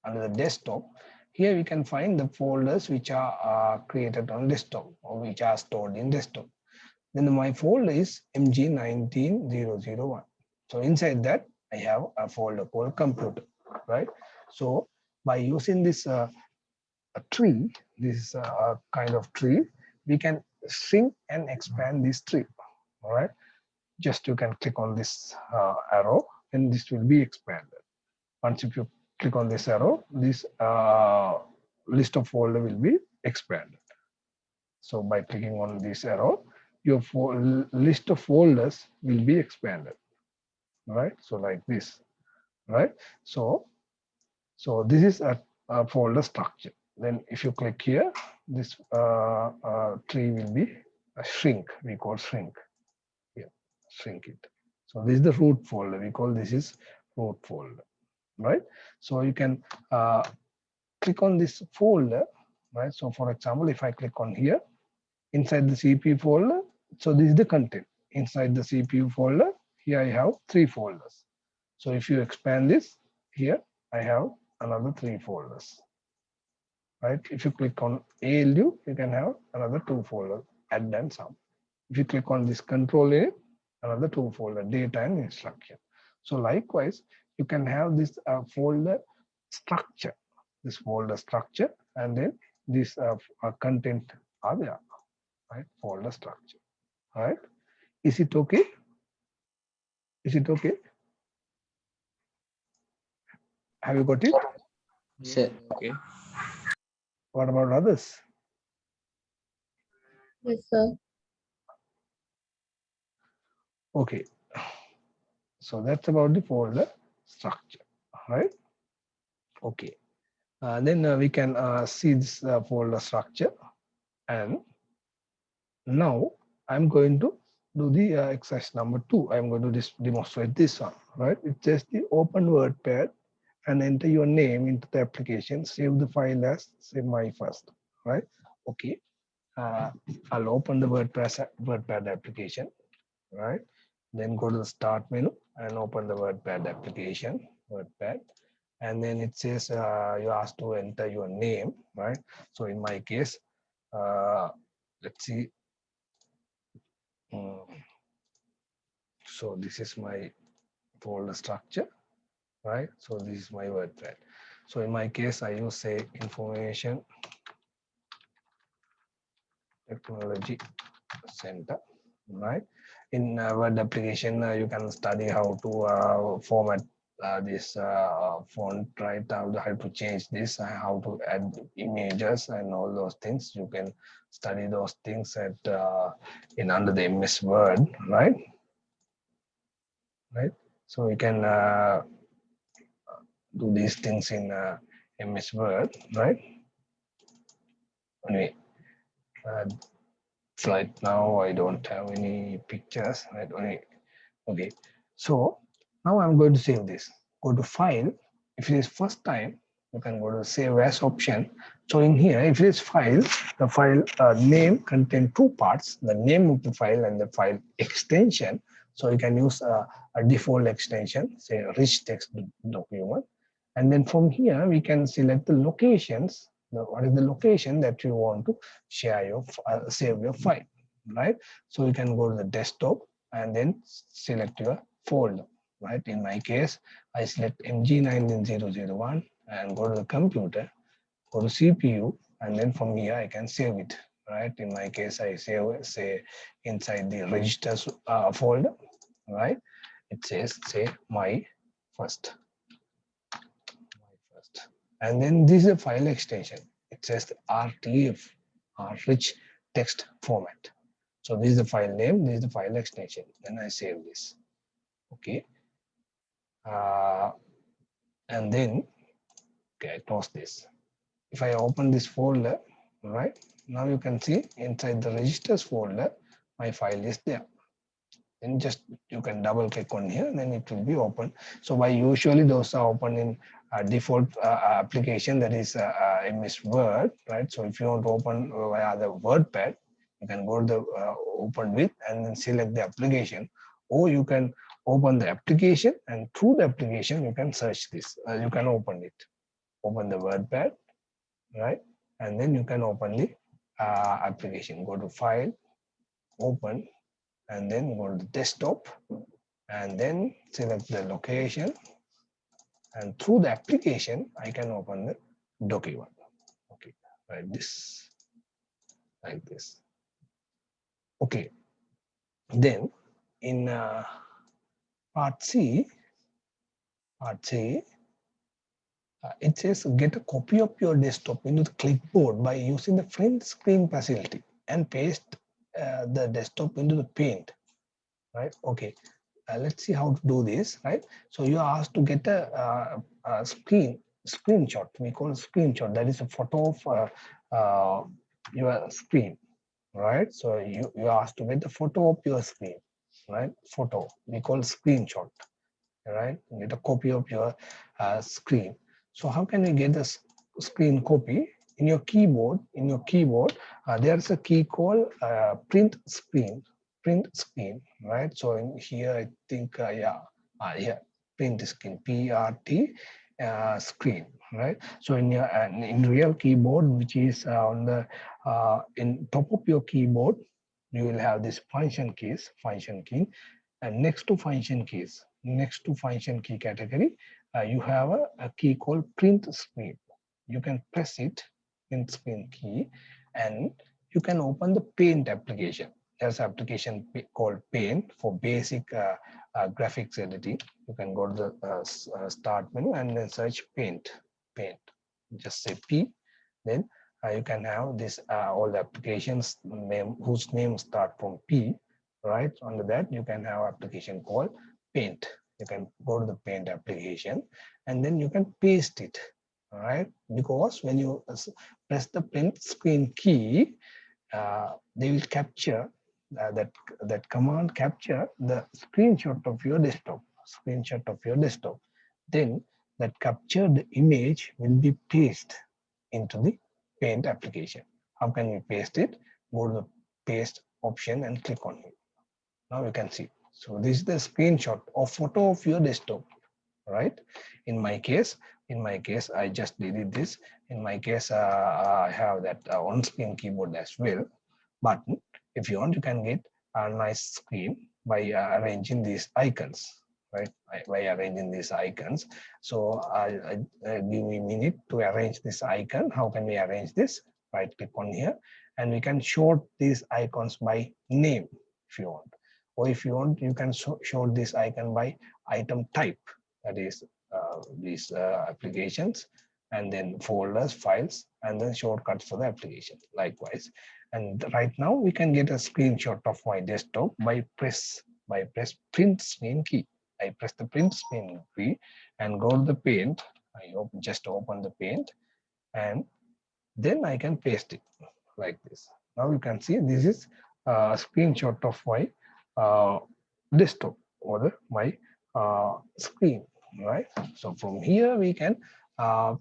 under the desktop. Here we can find the folders which are created on desktop, or which are stored in desktop. Then my folder is MG19001. So inside that I have a folder called computer, right? So by using this tree, this kind of tree, we can shrink and expand this tree. All right, just you can click on this arrow and this will be expanded. Once if you click on this arrow, this list of folder will be expanded. So by clicking on this arrow, your list of folders will be expanded, right? So like this, right? So this is a folder structure. Then if you click here, this tree will be a shrink. We call shrink. Yeah, shrink it. So this is the root folder. We call this is root folder, right? So you can click on this folder, right? So for example, if I click on here, inside the CPU folder, so this is the content. Inside the CPU folder, here I have 3 folders. So if you expand this, here I have another 3 folders, right? If you click on ALU, you can have another 2 folders, add and sum. If you click on this control A, another 2 folder, data and instruction. So likewise, you can have this folder structure, this folder structure, and then this content are there, right? Folder structure, right? Is it okay? Is it okay? Have you got it? Sir. Okay. What about others? Yes, sir. Okay, so that's about the folder structure, right? Okay, then we can see this folder structure, and now I'm going to do the exercise number 2. I'm going to demonstrate this one, right? It's just the open WordPad and enter your name into the application. Save the file as say my first, right? Okay, I'll open the WordPad application, right? Then go to the start menu and open the WordPad application, WordPad. And then it says you asked to enter your name, right? So in my case, let's see. So this is my folder structure, right? So this is my WordPad. So in my case, I use say information technology center, right? In Word application, you can study how to format this font, right? How to change this, how to add images and all those things. You can study those things at in under the MS Word, right? Right. So you can do these things in MS Word, right? Anyway, right now I don't have any pictures, right? Okay, so now I'm going to save this. Go to File. If it is first time, you can go to Save As option. So in here, if it is file, the file name contain 2 parts: the name of the file and the file extension. So you can use a default extension, say rich text document. And then from here, we can select the locations. What is the location that you want to share your save your file, right? So you can go to the desktop and then select your folder, right? In my case, I select MG19001 and go to the computer, go to CPU, and then from here I can save it, right? In my case, I save say inside the registers folder, right? It says say my first. And then this is a file extension. It says RTF, rich text format. So this is the file name, this is the file extension. Then I save this. Okay. And then, okay, I close this. If I open this folder, right, now you can see inside the registers folder, my file is there. Then just you can double click on here, then it will be open. So by usually those are open in default application, that is MS Word, right? So if you want to open via the WordPad, you can go to the open with and then select the application, or you can open the application and through the application you can search this. You can open it, open the WordPad, right? And then you can open the application. Go to File, Open, and then go to the desktop and then select the location, and through the application I can open the document. Okay, like this, Okay, then in part C, it says get a copy of your desktop into the clipboard by using the print screen facility and paste the desktop into the paint, right? Okay, let's see how to do this, right? So you are asked to get a screenshot. We call screenshot. That is a photo of your screen, right? So you are asked to get the photo of your screen, right? Photo. We call screenshot, right? Get a copy of your screen. So how can we get the screen copy? In your keyboard, there's a key called print screen, right? So in here, I think, yeah, print screen, PRT screen, right? So in your in real keyboard, which is on the in top of your keyboard, you will have this function key, and next to function key category, you have a key called print screen. You can press it, print screen key, and you can open the paint application. There's an application called paint for basic graphics editing. You can go to the start menu and then search paint. Just say P, then you can have this all the applications name whose name start from P, right? Under that you can have application called paint. You can go to the paint application and then you can paste it, all right? Because when you press the print screen key, they will capture that command capture the screenshot of your desktop. Then that captured image will be pasted into the paint application. How can we paste it? Go to the paste option and click on it. Now you can see. So this is the screenshot or photo of your desktop, right? In my case, I just did this. In my case, I have that on-screen keyboard as well. But if you want, you can get a nice screen by arranging these icons, right? By arranging these icons. So give me a minute to arrange this icon. How can we arrange this? Right click on here and we can sort these icons by name if you want. Or if you want, you can sort this icon by item type. That is these applications, and then folders, files, and then shortcuts for the application. Likewise, and right now we can get a screenshot of my desktop by press print screen key. I press the print screen key and go to the paint. I just open the paint and then I can paste it like this. Now you can see this is a screenshot of my desktop or my screen, right? So from here we can uh,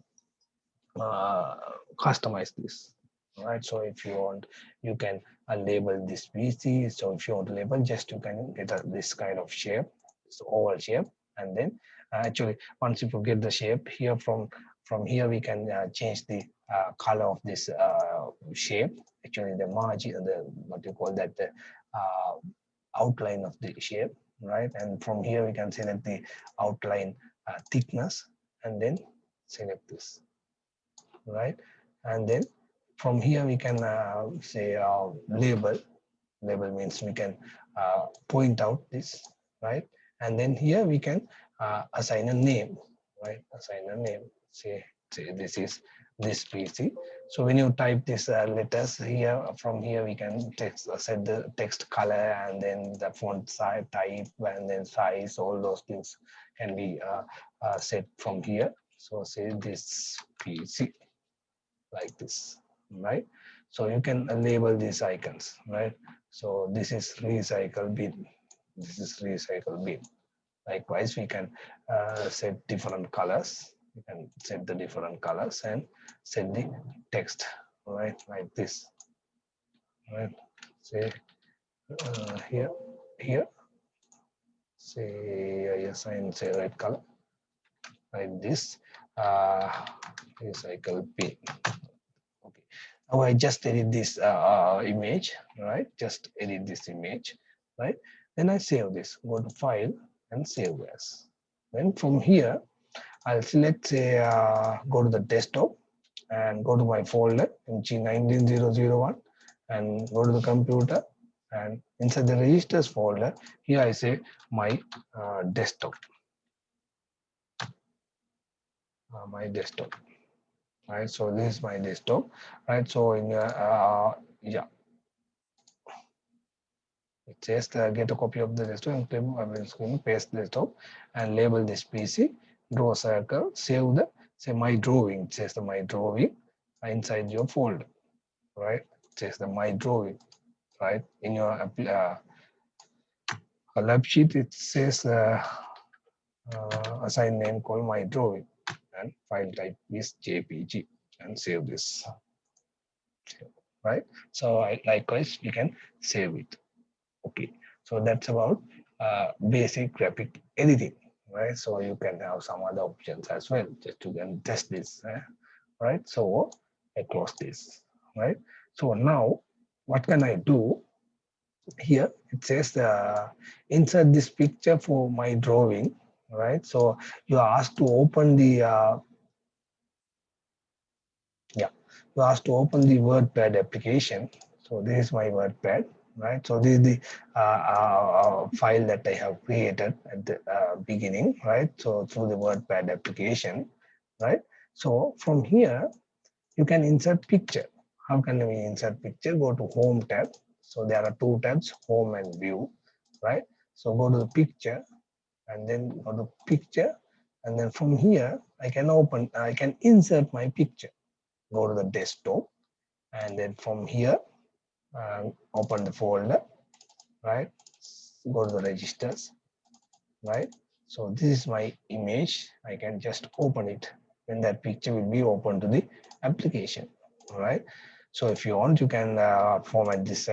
customize this, right? So if you want, you can label this PC. So if you want to label, just you can get this kind of shape, this oval shape, and then actually once you get the shape here, from here we can change the color of this shape. Actually the margin, the what you call that, the outline of the shape, right? And from here we can select the outline thickness and then select this, right? And then from here we can say label means we can point out this, right? And then here we can assign a name, right? Assign a name. Say this is this PC. So when you type this letters here, from here we can text, set the text color and then the font size, type, and then size. All those things can be set from here. So say this PC like this, right? So you can label these icons, right? So this is recycle bin. This is recycle bin. Likewise, we can set different colors. You can set the different colors and set the text, right? Like this, right? Say here, say I assign say red color, like this. Recycle bin. Okay. Now I just edit this image, right? Just edit this image, right? Then I save this. Go to File and Save As. Then from here, I'll select, say, go to the desktop and go to my folder MG19001 and go to the computer and inside the registers folder, here I say my desktop, my desktop, right? So this is my desktop, right? So in your yeah, it says get a copy of the desktop and click on screen, paste desktop and label this PC, draw a circle, save the say my drawing. It says the my drawing inside your folder, right? It says the my drawing, right? In your lab sheet, it says assign name called my drawing and file type is JPG and save this, right? So likewise we can save it. Okay, so that's about basic graphic editing, right? So you can have some other options as well, just you can test this, right? So I close this, right? So now what can I do? Here it says insert this picture for my drawing, right? So you are asked to open the you asked to open the WordPad application. So this is my WordPad, right? So this is the file that I have created at the beginning, right? So through the WordPad application, right? So from here you can insert picture. How can we insert picture? Go to Home tab. So there are two tabs, Home and View, right? So go to the picture and then go to picture, and then from here I can insert my picture. Go to the desktop, and then from here open the folder, right? Go to the registers, right? So this is my image. I can just open it, and that picture will be open to the application, right? So if you want, you can format this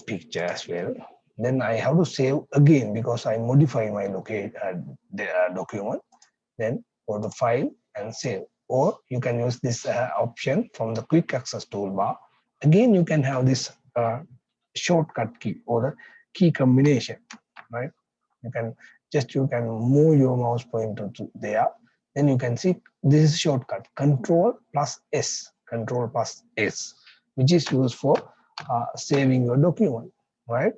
picture as well. Then I have to save again because I modify my the document. Then go to file and save, or you can use this option from the quick access toolbar. Again you can have this shortcut key or the key combination, right? You can move your mouse pointer to there, then you can see this is shortcut control plus S, which is used for saving your document, right?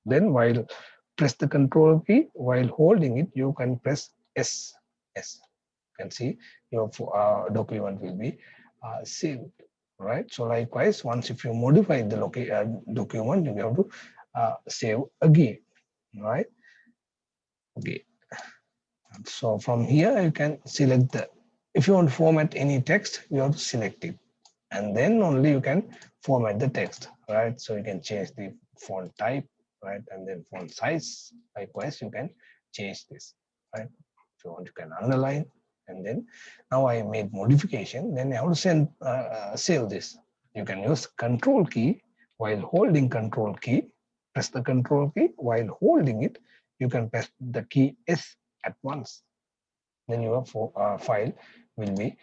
Then while press the control key, while holding it you can press S. You can see your document will be saved, right? So likewise, once if you modify the document, you have to save again, right? Okay. So from here you can select the, if you want to format any text, you have to select it, and then only you can format the text, right? So you can change the font type, right? And then font size. Likewise, you can change this, right? If you want, you can underline, and then now I made modification, then I have to save this. You can use control key while holding control key, press the control key while holding it, you can press the key S at once, then your file will be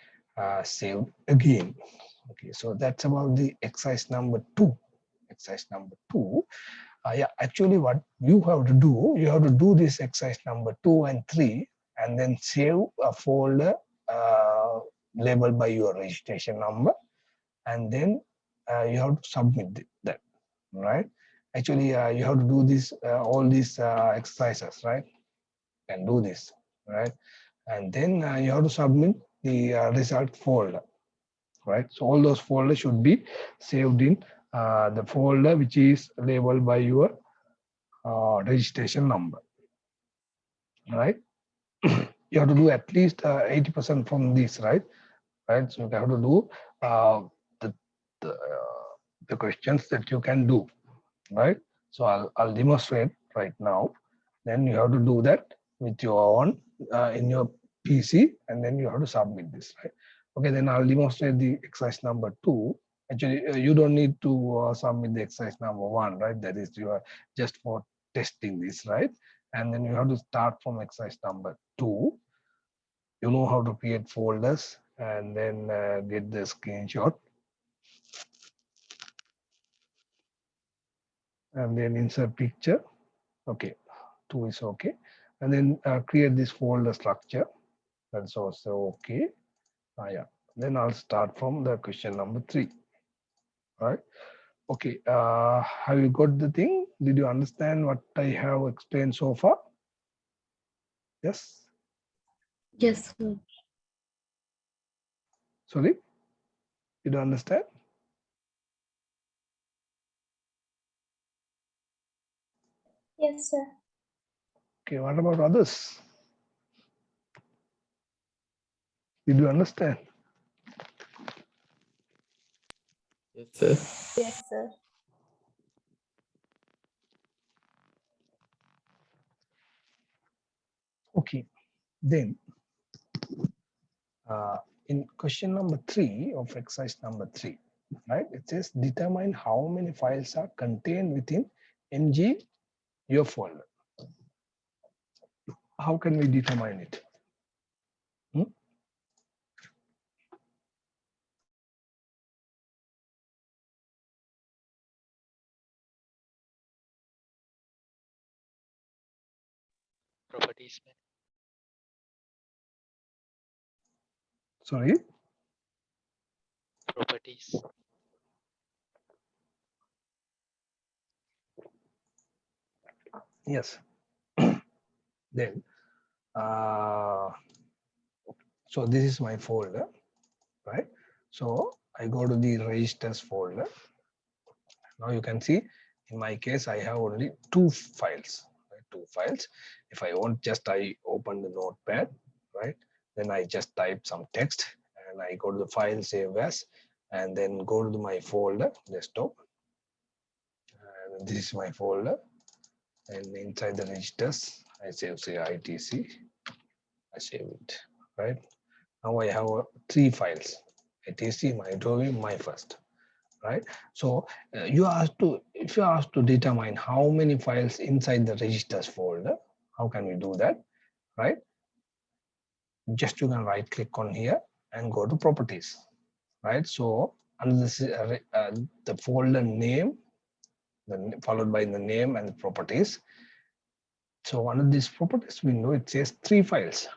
saved again. Okay, so that's about the exercise number 2. Exercise number 2. Yeah, actually what you have to do, you have to do this exercise number 2 and 3 and then save a folder labeled by your registration number, and then you have to submit that, right? Actually you have to do this all these exercises, right? Can do this, right? And then you have to submit the result folder, right? So all those folders should be saved in the folder which is labeled by your registration number, right? You have to do at least 80% from this, right? Right. So you have to do the the, the questions that you can do, right? So I'll demonstrate right now. Then you have to do that with your own in your PC, and then you have to submit this, right? Okay, then I'll demonstrate the exercise number 2. Actually, you don't need to submit the exercise number 1, right? That is you are just for testing this, right? And then you have to start from exercise number 2. You know how to create folders, and then get the screenshot, and then insert picture. Okay, 2 is okay, and then create this folder structure. That's also okay. Yeah, then I'll start from the question number 3. All right. Okay, have you got the thing? Did you understand what I have explained so far? Yes. Yes, sir. Sorry. Did you understand? Yes, sir. Okay. What about others? Did you understand? Yes, sir. Yes, sir. Okay. Then in question number 3 of exercise number 3, right? It says determine how many files are contained within MG your folder. How can we determine it? Properties. Sorry. Properties. Yes. Then so this is my folder, right? So I go to the registers folder. Now you can see in my case I have only 2 files, right? 2 files. If I want, just I open the notepad, right? Then I just type some text and I go to the file save as, and then go to my folder desktop, and this is my folder, and inside the registers I save, say, ITC, I save it, right? Now I have 3 files, ITC, my drawing, my first, right? So you asked to, if you are asked to determine how many files inside the registers folder, how can we do that, right? Just you can right click on here and go to properties, right? So under this the folder name, followed by the name and the properties. So under this properties window, it says 3 files,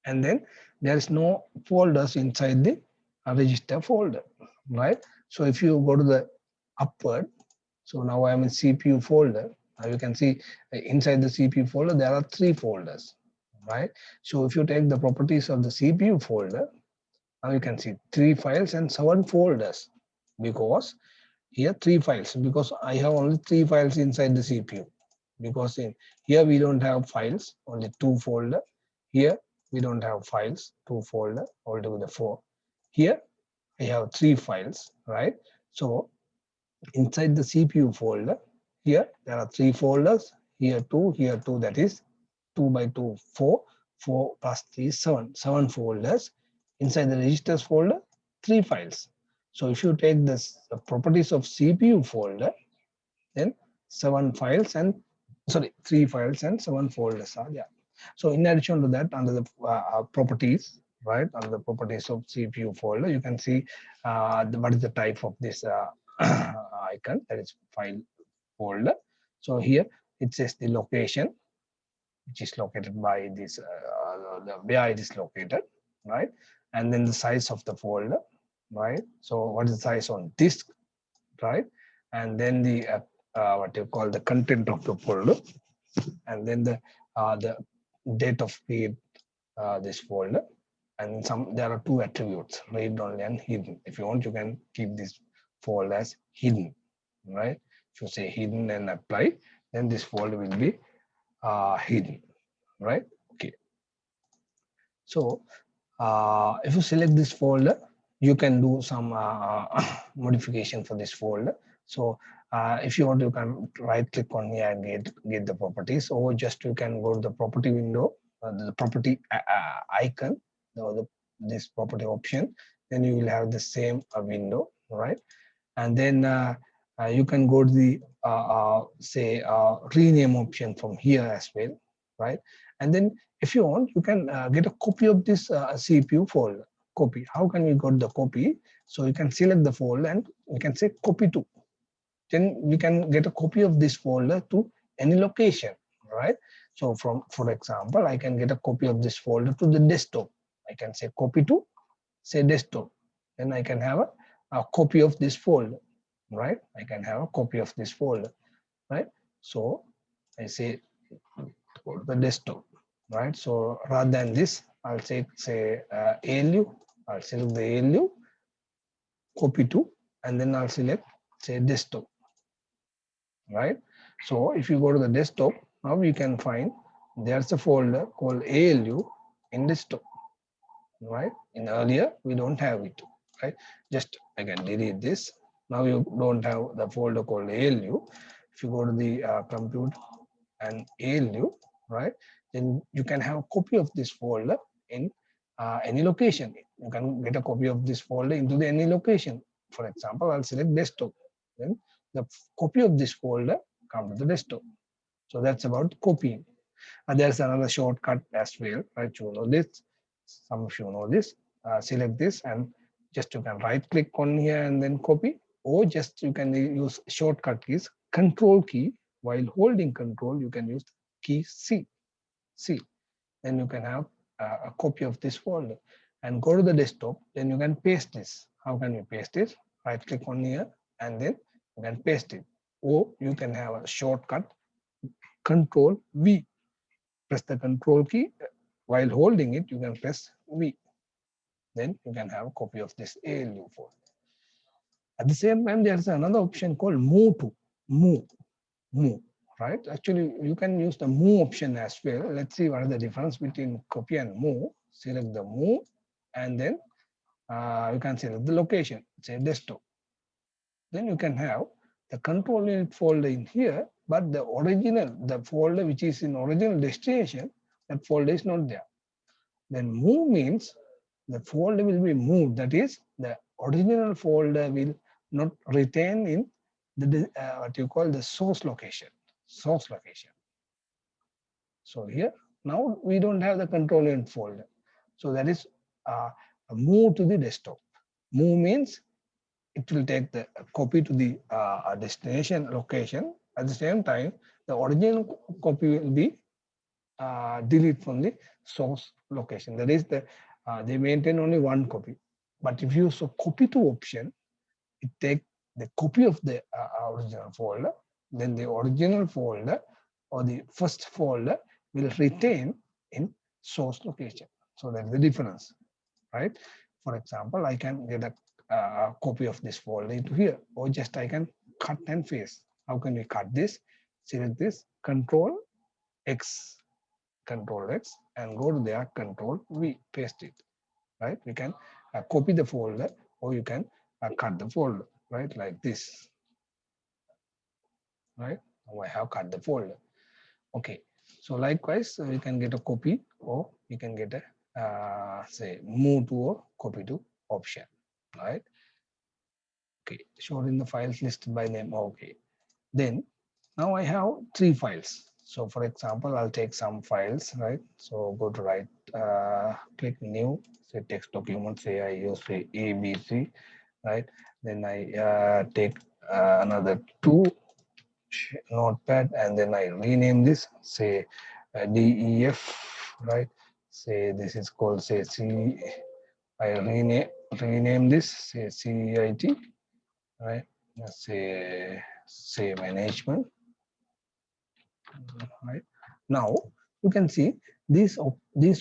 and then there is no folders inside the register folder, right? So if you go to the upward, so now I am in CPU folder. Now you can see inside the CPU folder there are 3 folders, right? So if you take the properties of the CPU folder, now you can see 3 files and 7 folders, because here 3 files, because I have only 3 files inside the CPU, because in here we don't have files, only 2 folder. Here we don't have files, 2 folder, altogether 4. Here I have 3 files, right? So inside the CPU folder, here there are 3 folders, here 2, that is 2 by 2, 4, 4 plus 3, 7 folders. Inside the registers folder, 3 files. So if you take this the properties of CPU folder, then 7 files and, sorry, 3 files and 7 folders are there. So in addition to that, under the properties, right, under the properties of CPU folder, you can see what is the type of this icon, that is file folder. So here it says the location, which is located by this, where it is located, right? And then the size of the folder, right? So what is the size on disk, right? And then the what you call the content of the folder, and then the date of create this folder, and some, there are 2 attributes, read only and hidden. If you want, you can keep this folder as hidden, right? If you say hidden and apply, then this folder will be hidden, right? Okay. So if you select this folder, you can do some modification for this folder. So if you want, you can right click on here and get the properties, or just you can go to the property window, the property icon, this property option, then you will have the same window, right? And then you can go to the say rename option from here as well, right? And then if you want, you can get a copy of this CPU folder. Copy, how can we got the copy? So you can select the folder and we can say copy to, then we can get a copy of this folder to any location, right? So from, for example, I can get a copy of this folder to the desktop. I can say copy to, say, desktop, then I can have a copy of this folder, right? I can have a copy of this folder. right? So I say go to the desktop, right? So rather than this, I'll say ALU. I'll select the ALU, copy to, and then I'll select say desktop, right? So if you go to the desktop, now you can find there's a folder called ALU in desktop, right? In earlier we don't have it, right? Just I can delete this. Now you don't have the folder called ALU. If you go to the compute and ALU, right? Then you can have a copy of this folder in any location. You can get a copy of this folder into the any location. For example, I'll select desktop. Then the copy of this folder come to the desktop. So that's about copying. And there's another shortcut as well, right? You know this. Some of you know this. Select this and just you can right click on here and then copy, or just you can use shortcut keys, control key. While holding control, you can use key C. Then you can have a copy of this folder and go to the desktop. Then you can paste this. How can you paste it? Right click on here and then you can paste it. Or you can have a shortcut, control V. Press the control key. While holding it, you can press V. Then you can have a copy of this ALU folder. At the same time, there's another option called move, right? Actually, you can use the move option as well. Let's see what is the difference between copy and move. Select the move, and then you can select the location, say desktop. Then you can have the control unit folder in here, but the folder which is in original destination, that folder is not there. Then move means the folder will be moved. That is, the original folder will not retain in the what you call the source location. Source location. So here now we don't have the control unit folder. So that is a move to the desktop. Move means it will take the copy to the destination location. At the same time, the original copy will be delete from the source location. That is they maintain only one copy. But if you use a copy to option, it take the copy of the original folder, then the original folder or the first folder will retain in source location. So that's the difference, right? For example, I can get a copy of this folder into here, or just I can cut and paste. How can we cut this? Select this, Control X, and go to there, Control V, paste it, right? We can copy the folder, or you can cut the folder, right? Like this, right? Now I have cut the folder. Okay, so likewise, you can get a copy, or you can get a say move to or copy to option, right? Okay, shown in the files listed by name. Okay, then now I have 3 files. So for example, I'll take some files, right? So go to right, click new, say text document, say I use say ABC, right? Then I take another 2 notepad, and then I rename this, say DEF, right? Say this is called say C. I rename this, say CIT, right? Say management, right? Now you can see these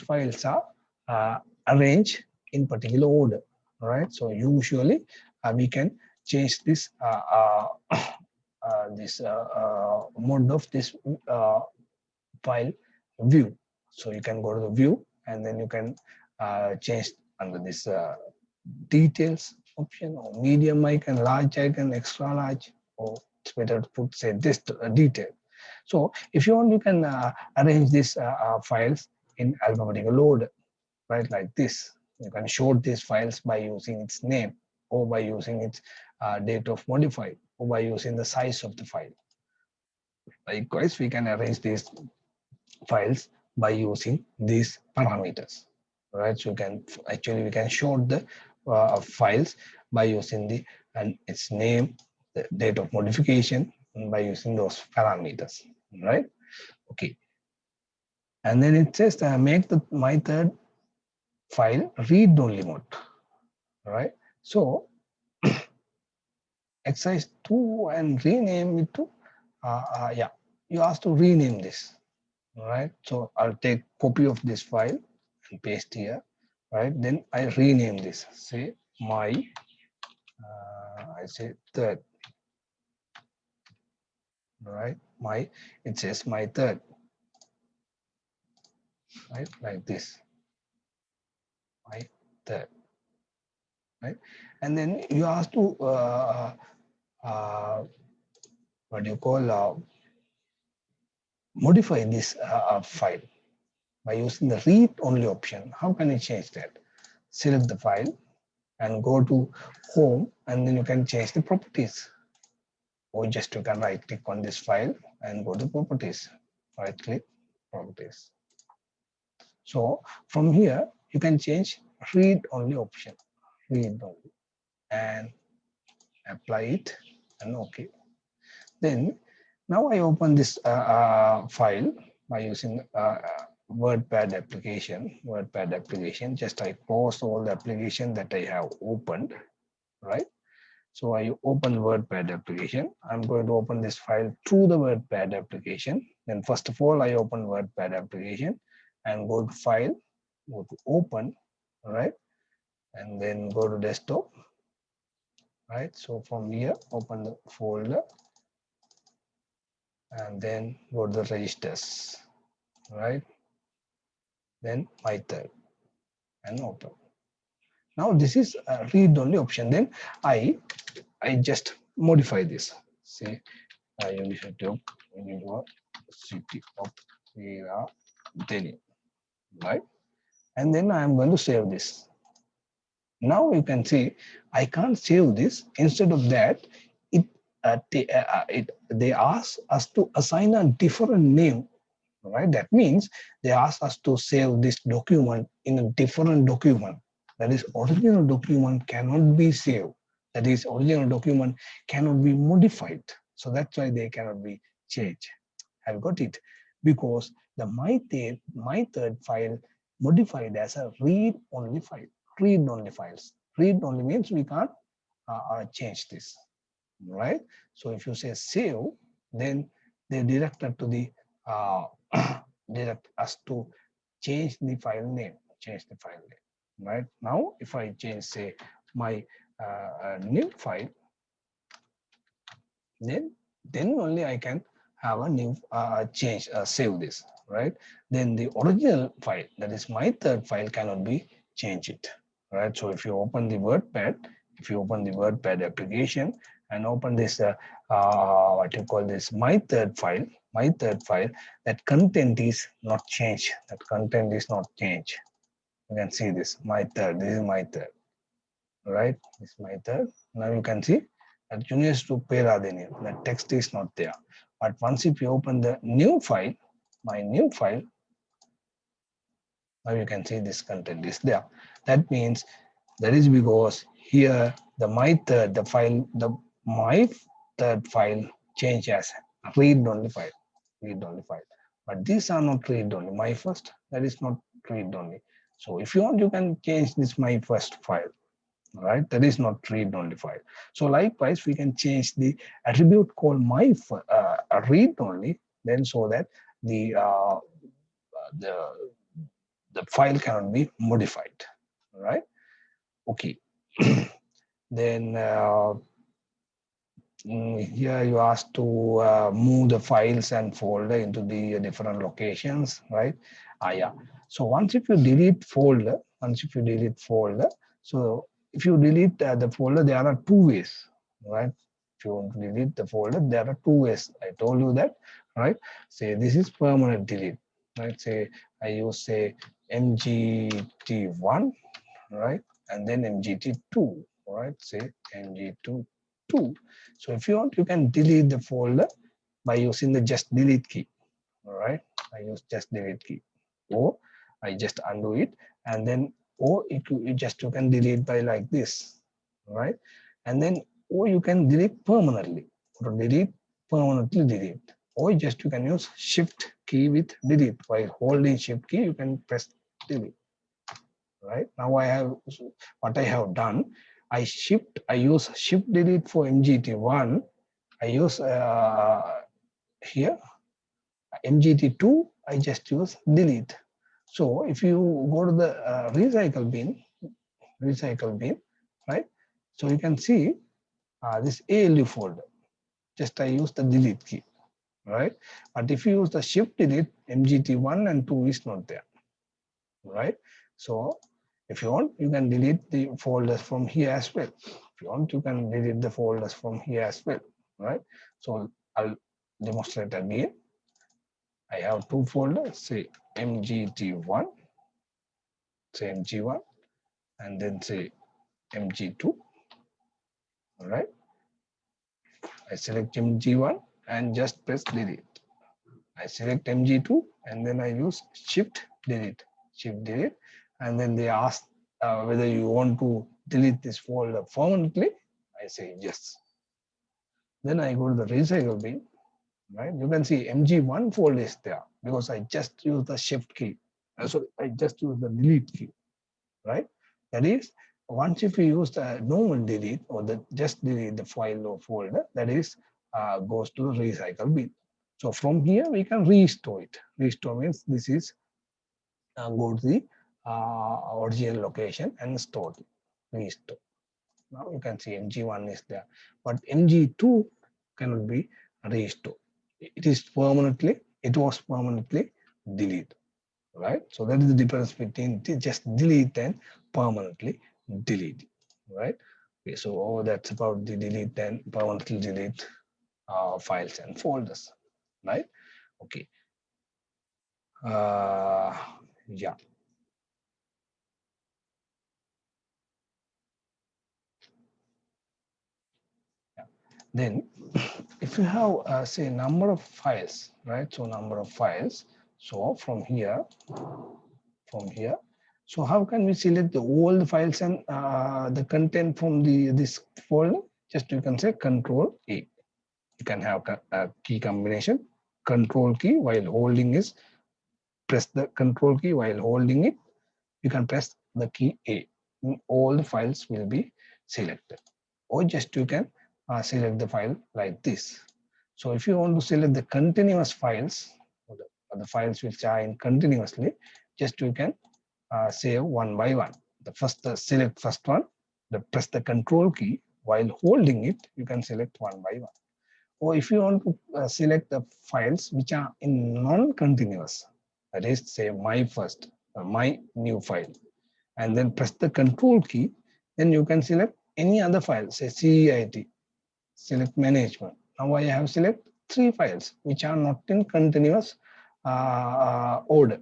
files are arranged in particular order, right? So usually we can change this mode of this file view. So you can go to the view, and then you can change under this details option, or medium icon, large icon, extra large, or it's better to put say this detail. So if you want, you can arrange these files in alphabetical order, right? Like this. You can sort these files by using its name, or by using its date of modify, or by using the size of the file. Likewise, we can arrange these files by using these parameters, right? So we can sort the files by using the and its name, the date of modification, and by using those parameters, right? Okay, and then it says make my third file read only mode, right? So exercise 2 and rename it to yeah, you ask to rename this. All right, so I'll take copy of this file and paste here. Right, then I rename this. Say my, I say third. Right, my, it says my third. Right, like this, my third. Right, and then you ask to what do you call modify this file by using the read only option. How can you change that? Select the file and go to home, and then you can change the properties, or just you can right click on this file and go to properties, right click properties. So from here you can change read only option, read only, and apply it and okay. Then now I open this file by using WordPad application. Just I close all the application that I have opened, right? So I open WordPad application. I'm going to open this file through the WordPad application. Then first of all, I open WordPad application and go to file, go to open, right? And then go to desktop, right? So from here, open the folder and then go to the registers, right? Then my third and open. Now this is a read only option. Then I just modify this. Say University of Delhi, right? And then I am going to save this. Now you can see I can't save this. Instead of that, they ask us to assign a different name, right? That means they ask us to save this document in a different document. That is, original document cannot be saved. That is, original document cannot be modified. So that's why they cannot be changed. Have got it? Because the my third file modified as a read only file. Read only files. Read only means we can't change this, right? So if you say save, then they directed to the direct us to change the file name. Change the file name, right? Now, if I change, say, my new file, then only I can have a new change, save this, right? Then the original file, that is my third file, cannot be changed, right? So if you open the WordPad application and open this what you call this my third file, that content is not changed. That content is not changed. You can see this my third. This is my third, right? This is my third. Now you can see that juniors to Peradini, the text is not there. But once if you open the new file, my new file, now you can see this content is there. That means that is because here the my third, the file, the my third file change as read only file, read only file. But these are not read only. My first, that is not read only. So if you want, you can change this my first file, right? That is not read only file. So likewise, we can change the attribute called my read only, then so that the the the file cannot be modified, right? Okay. Then here you ask to move the files and folder into the different locations, right? Yeah. So once if you delete folder, so if you delete the folder, there are two ways, right? If you want to delete the folder, there are two ways. I told you that, right? Say this is permanent delete, right? Say I use say MGT1, right? And then MGT2, right? Say MG2. So if you want, you can delete the folder by using the just delete key, all right? I use just delete key, or I just undo it, and then, or you can delete by like this, right? And then, or you can delete permanently, or delete, or just you can use shift key with delete. While holding shift key, you can press delete. Right now I have what I have done. I use shift delete for MGT1. I use here MGT2, I just use delete. So if you go to the recycle bin, right? So you can see this ALU folder. Just I use the delete key, right? But if you use the shift delete, MGT1 and 2 is not there, right? So if you want, you can delete the folders from here as well. If you want, you can delete the folders from here as well, right? So I'll demonstrate again. I have two folders, say MGT1, say MG1, and then say MG2, all right? I select MG1 and just press delete. I select MG2 and then I use shift delete, and then they ask whether you want to delete this folder permanently. I say yes. Then I go to the recycle bin, right? You can see MG1 folder is there because I just use the shift key. Sorry, I just use the delete key, right? That is, once if you use the normal delete or the just delete the file or folder, that is goes to the recycle bin. So from here we can restore it. Restore means this is go to the original location and store it. Restore. Now you can see MG1 is there, but MG2 cannot be restored. It was permanently deleted, right? So that is the difference between just delete and permanently delete, right? Okay, so that's about the delete and permanently delete files and folders, right? Okay. Yeah. Then if you have say number of files, right? So number of files. So from here, so how can we select all the files and the content from this folder? Just you can say Control A. You can have a key combination, Control key while holding is press the Control key while holding it. You can press the key A. All the files will be selected. Or just you can select the file like this. So if you want to select the continuous files, or the files which are in continuously, just you can save one by one. The first select first one, press the Control key while holding it. You can select one by one. Or if you want to select the files which are in non-continuous, that is say my first, my new file, and then press the Control key, then you can select any other file, say CIT, select management. Now I have select 3 files which are not in continuous order,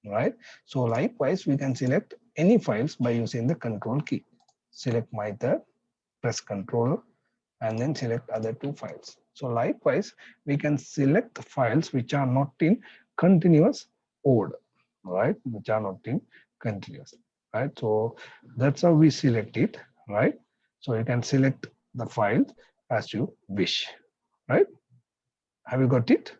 right? So likewise, we can select any files by using the Control key. Select my third, press Control, and then select other 2 files. So likewise, we can select the files which are not in continuous order, right? Which are not in continuous, right? So that's how we select it, right? So you can select the file as you wish, right? Have you got it?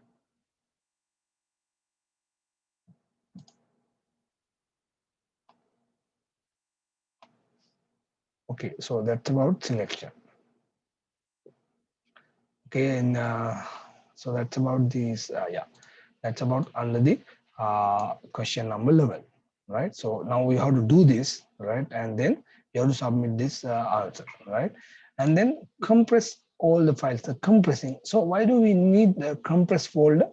Okay, so that's about selection. Okay, and so that's about these, yeah, that's about under the question number 11, right? So now we have to do this, right? And then you have to submit this answer, right? And then compress all the files, the compressing. So why do we need the compress folder?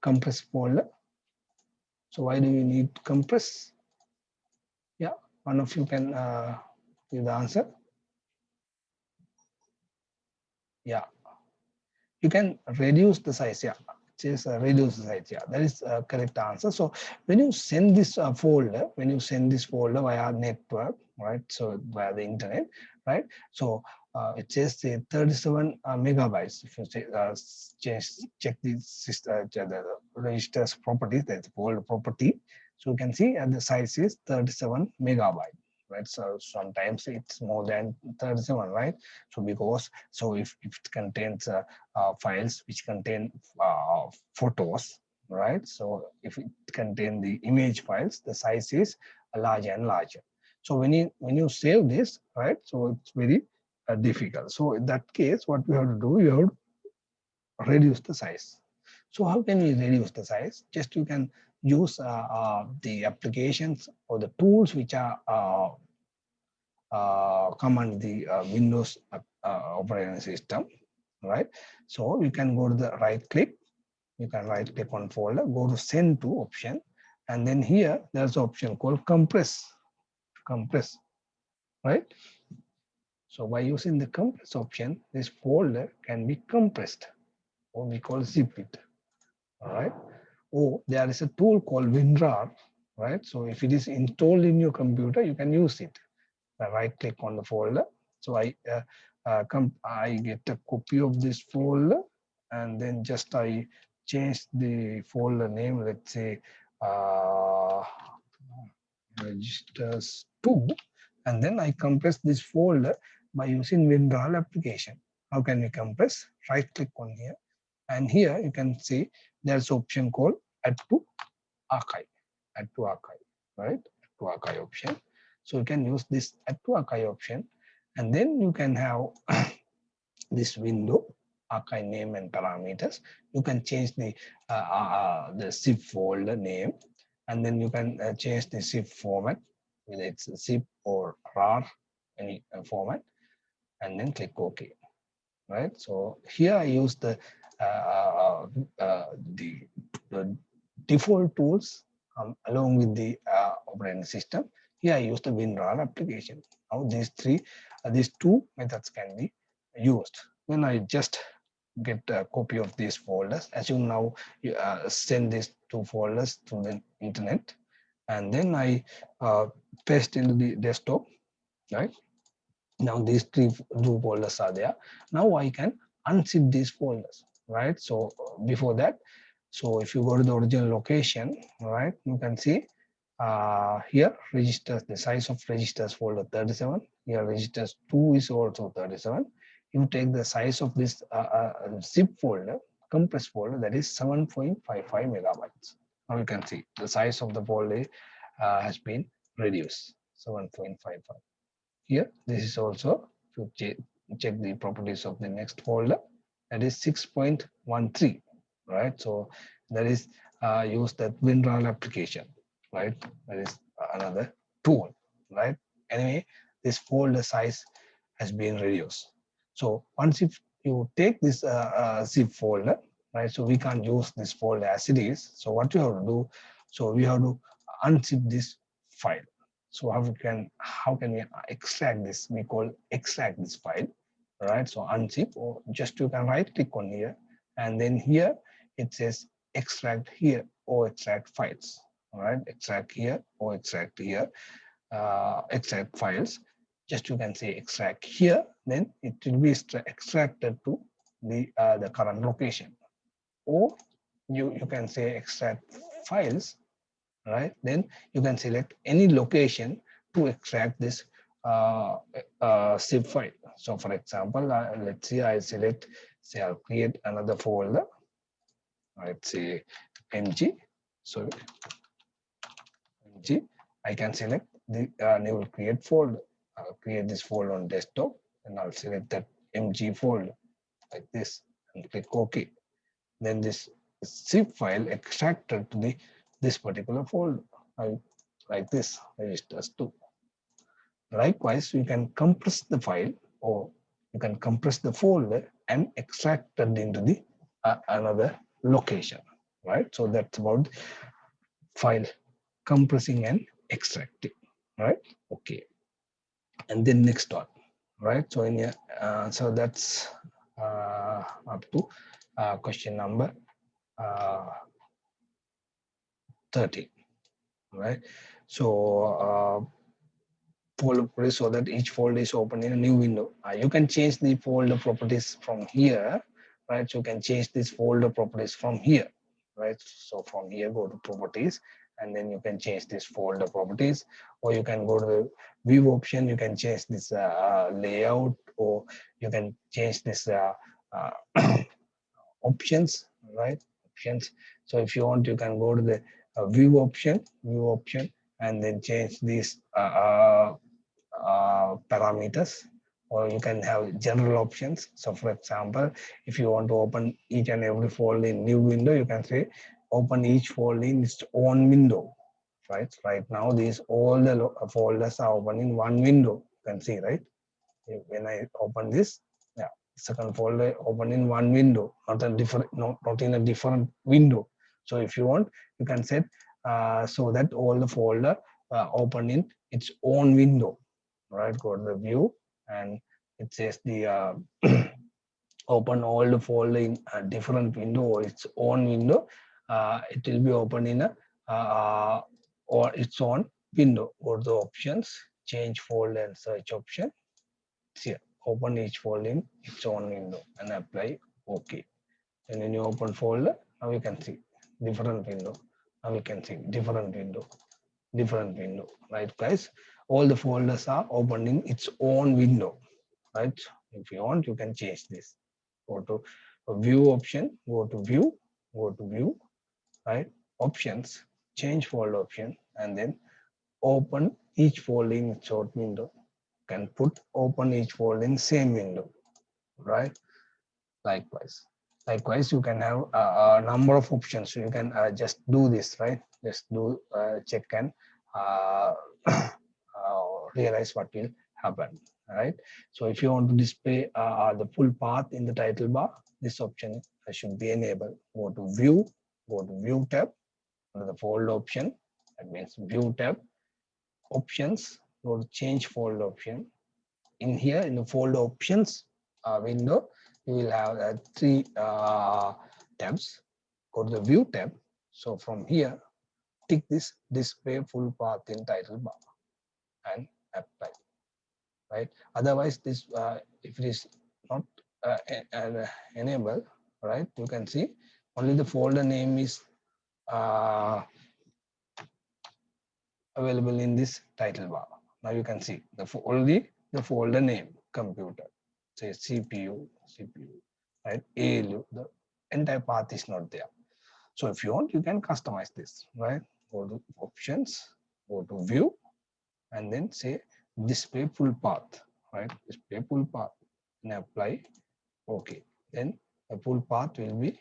Compress folder. So why do we need compress? Yeah, one of you can give the answer. Yeah, you can reduce the size. Yeah, just reduce the size. Yeah, that is a correct answer. So when you send this folder, via network, right? So via the internet, right? So it says the 37 megabytes. If you say, check the registers properties, that's folder property. So you can see the size is 37 megabyte, right? So sometimes it's more than 37, right? So if it contains files which contain photos, right? So if it contain the image files, the size is larger and larger. So when you save this, right? So it's very difficult. So in that case, what we have to do, you have to reduce the size. So how can we reduce the size? Just you can use the applications or the tools which are come under the Windows operating system, right? So you can go to the right click. You can right click on folder, go to send to option, and then here there's an option called compress, right? So by using the compress option, this folder can be compressed, or we call zip it, all right? Or there is a tool called WinRAR, right? So if it is installed in your computer, you can use it. Right click on the folder. So I get a copy of this folder, and then just I change the folder name. Let's say registers 2, and then I compress this folder by using WinRAR application. How can we compress? Right click on here, and here you can see there's option called add to archive, right? Add to archive option. So you can use this add to archive option, and then you can have this window archive name and parameters. You can change the zip folder name, and then you can change the zip format, whether it's zip or RAR, any format, and then click OK. Right. So here I use the default tools along with the operating system. Here I use the WinRAR application. Now these two methods can be used. When I just get a copy of these folders, as you now send these two folders to the internet, and then I paste into the desktop, right? Now these two folders are there. Now I can unzip these folders, right? So before that, so if you go to the original location, right, you can see here registers, the size of registers folder 37. Here registers 2 is also 37. You take the size of this zip folder, compressed folder, that is 7.55 megabytes. Now you can see the size of the folder has been reduced, 7.55. Here, this is also to check the properties of the next folder, that is 6.13, right? So that is use that WinRAR application, right? That is another tool, right? Anyway, this folder size has been reduced. So once if you take this zip folder, right? So we can't use this folder as it is. So what you have to do? So we have to unzip this file. So how can we extract this? We call extract this file, right? So unzip, or just you can right click on here, and then here it says extract here or extract files. All right, extract here or extract here, extract files. Just you can say extract here, then it will be extracted to the current location, or you can say extract files, right? Then you can select any location to extract this zip file. So for example, let's see, I select, say I'll create another folder. Let's say mg. So mg, I can select the new create folder. I'll create this folder on desktop, and I'll select that mg folder like this and click OK. Then this zip file extracted to this particular folder, like this, registers 2. Likewise, you can compress the file, or you can compress the folder and extract it into the another location, right? So that's about file compressing and extracting, right? Okay. And then next one, right? So in here, so that's up to question number 30, right? So folder properties, so that each folder is open in a new window. You can change the folder properties from here, right? So you can change this folder properties from here, right? So from here, go to properties, and then you can change this folder properties, or you can go to the view option. You can change this layout, or you can change this options, right? Options. So if you want, you can go to the view option, and then change these parameters, or you can have general options. So for example, if you want to open each and every folder in new window, you can say open each folder in its own window, right? Right now, these all the folders are open in one window. You can see, right? When I open this, yeah, second folder open in one window, not a different, not in a different window. So if you want, you can set so that all the folder open in its own window, right? Go to the view and it says the open all the folder in a different window or its own window. It will be open in a or its own window. Go to the options, change folder and search option. Here, open each folder in its own window and apply OK. And when you open folder, now you can see different window. Now you can see different window, right, guys? All the folders are opening its own window, right? If you want, you can change this. Go to view option, go to view, right? Options, change folder option, and then open each folder in its own window. Can put open each folder in same window, right? Likewise you can have a number of options. So you can just do this, right? Just do check and uh, realize what will happen, right? So if you want to display the full path in the title bar, this option should be enabled. Go to view tab, under the folder option, that means view tab, options, go to change folder option. In here, in the folder options window, you will have three tabs. Go to the view tab. So from here, tick this display full path in title bar and apply, right? Otherwise, this if it is not enabled, right, you can see only the folder name is available in this title bar. Now you can see only the folder name, computer, say CPU, right? ALU, the entire path is not there. So if you want, you can customize this, right? Go to options, go to view, and then say display full path, right? Display full path and apply OK. Then the full path will be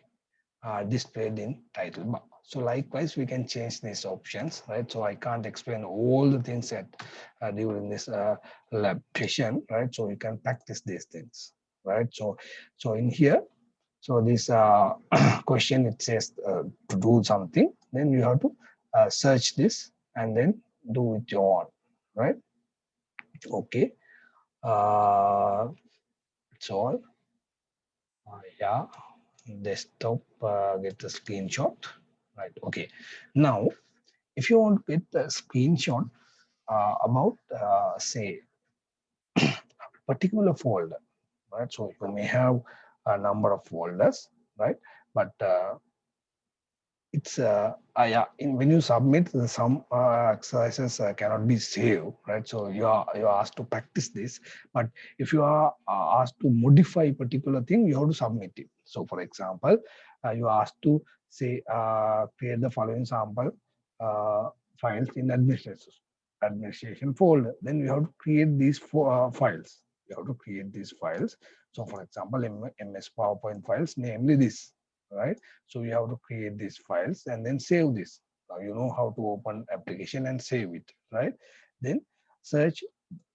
displayed in title bar. So likewise, we can change these options, right? So I can't explain all the things that during this lab session, right? So you can practice these things, right? So in here, so this question, it says to do something, then you have to search this and then do it your own, right? Okay. It's all. Yeah. Desktop, get the screenshot, right? Okay. Now, if you want to get the screenshot about, say, particular folder, right? So you may have a number of folders, right? But it's yeah, when you submit some exercises cannot be saved, right? So you're asked to practice this, but if you are asked to modify a particular thing, you have to submit it. So for example, you are asked to say create the following sample files in administration folder, then you have to create these files. You have to create these files. So for example, MS PowerPoint files, namely this, right? So you have to create these files and then save this. Now you know how to open application and save it, right? Then search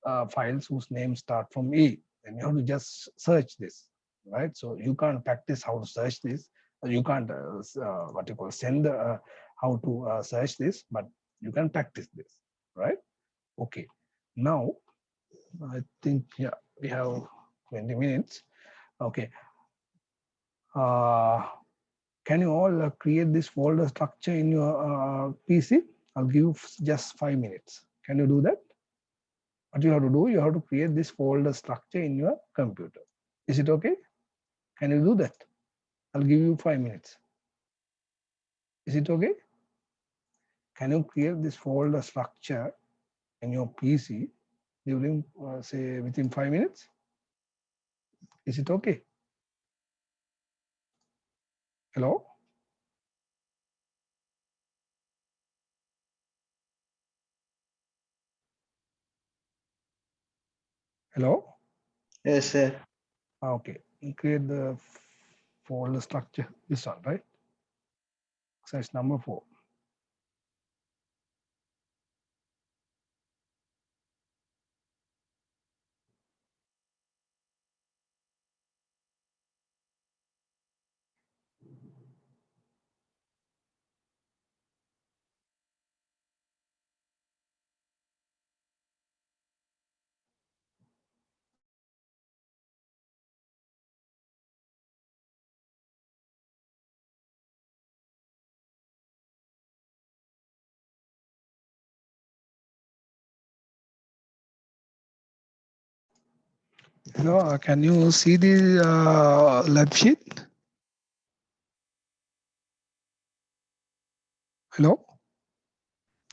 files whose names start from A. Then you have to just search this, right? So you can't practice how to search this. You can't what you call send how to search this, but you can practice this, right? Okay. Now I think yeah we have 20 minutes. Okay. Can you all create this folder structure in your PC? I'll give you just 5 minutes. Can you do that? What you have to do, you have to create this folder structure in your computer. Is it okay? Can you do that? I'll give you 5 minutes. Is it okay? Can you create this folder structure in your PC during, say, within 5 minutes? Is it okay? Hello? Hello? Yes, sir. Okay, create the folder structure. This one, right? Exercise number 4. Hello, can you see the lab sheet? Hello,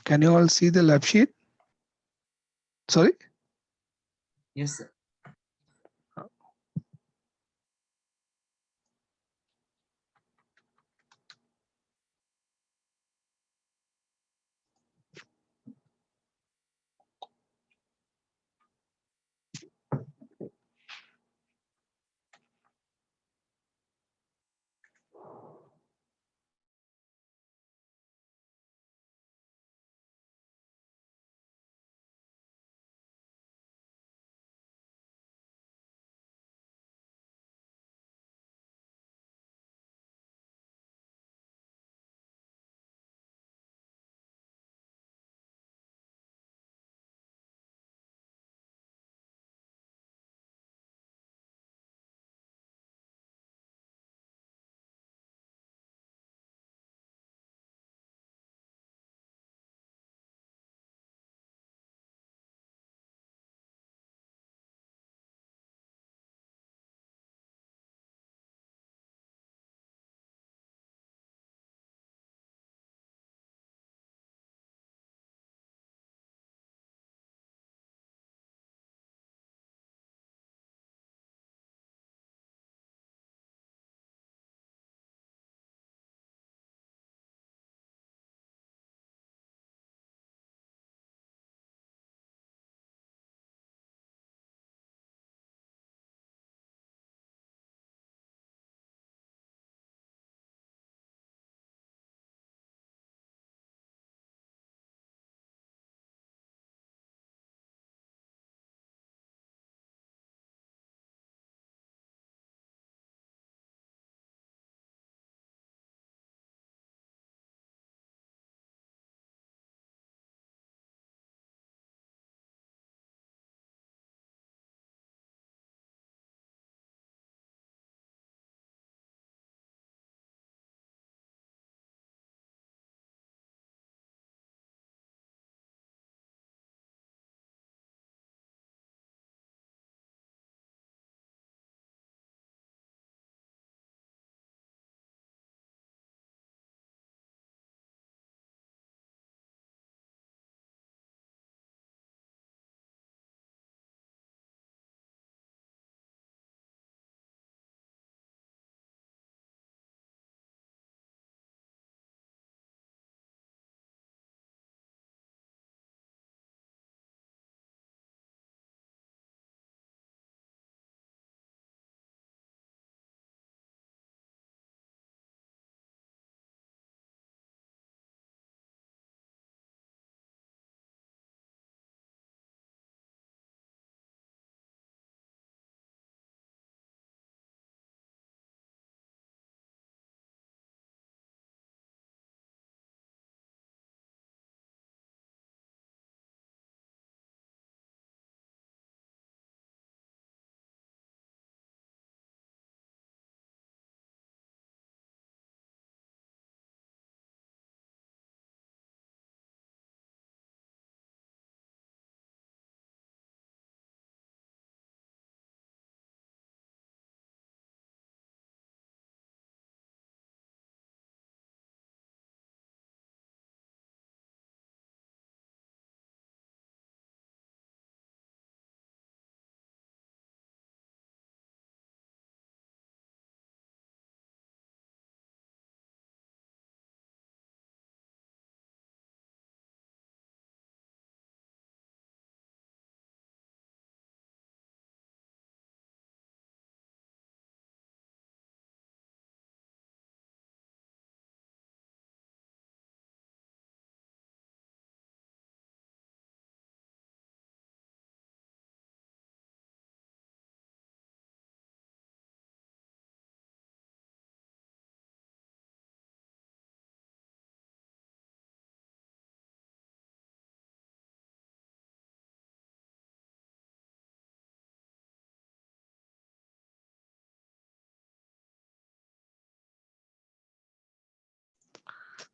can you all see the lab sheet? Sorry. Yes, sir.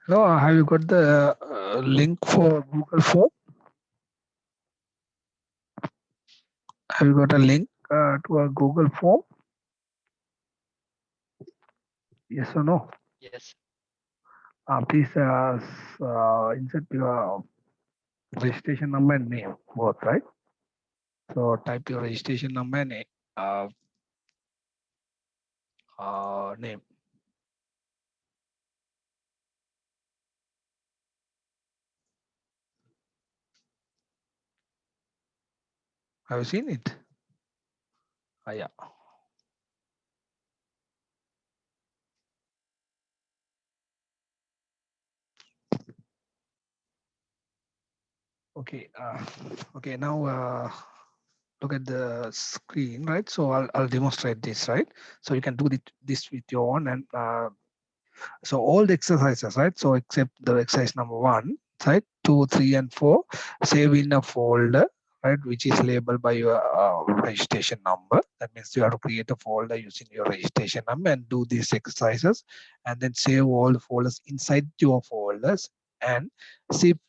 Hello, have you got the link for Google Form? Have you got a link to a Google Form? Yes or no? Yes. Please insert your registration number and name both, right? So type your registration number and name. Have you seen it? Yeah. Okay. Okay. Now look at the screen, right? So I'll demonstrate this, right? So you can do this with your own and so all the exercises, right? So except the exercise number 1, right? 2, 3, and 4, save in a folder, right? Which is labeled by your registration number. That means you have to create a folder using your registration number and do these exercises, and then save all the folders inside your folders and zip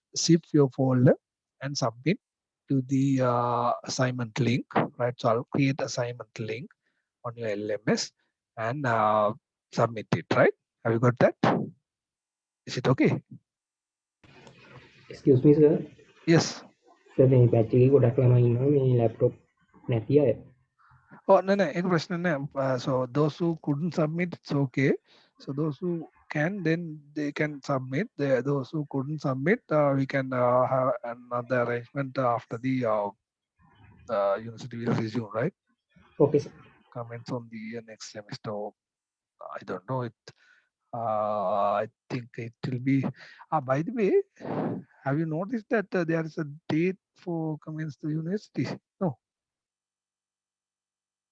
your folder and submit to the assignment link, right? So I'll create assignment link on your LMS and submit it, right? Have you got that? Is it okay? Excuse me, sir. Yes. Sir, මේ batch එකේ ගොඩක් ළමයි ඉන්නවා මේ laptop නැති අය. Oh, no, no, ඒක ප්‍රශ්න නැහැ. So those who couldn't submit, it's okay. So those who can, then they can submit. Those who couldn't submit, we can have another arrangement after the university will resume, right? Okay, sir. Comments on the next semester. I don't know it. I think it will be. By the way, have you noticed that there is a date for commence the university? No.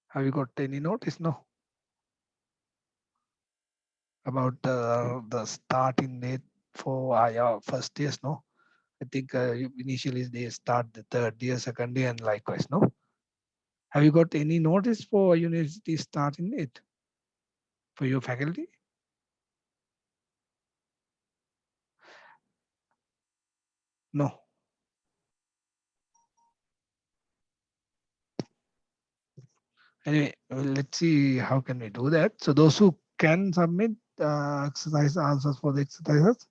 Have you got any notice? No. About the starting date for your first years? No. I think initially they start the third year, second year, and likewise. No. Have you got any notice for university starting date for your faculty? No. Anyway, let's see how can we do that. So those who can submit exercise answers for the exercises,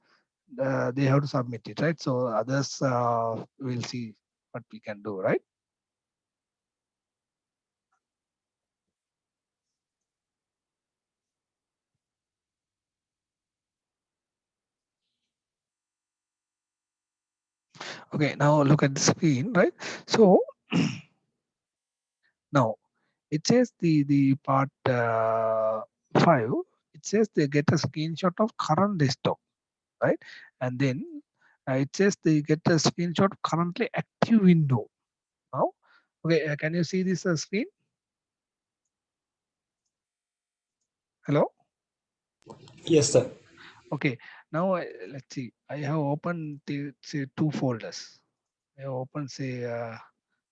they have to submit it, right? So others will see what we can do, right? Okay, now look at the screen, right? So now it says the part 5, it says they get a screenshot of current desktop, right? And then it says they get a screenshot of currently active window. Now, okay, can you see this screen? Hello? Yes, sir. Okay, now let's see. I have opened say 2 folders. I have opened say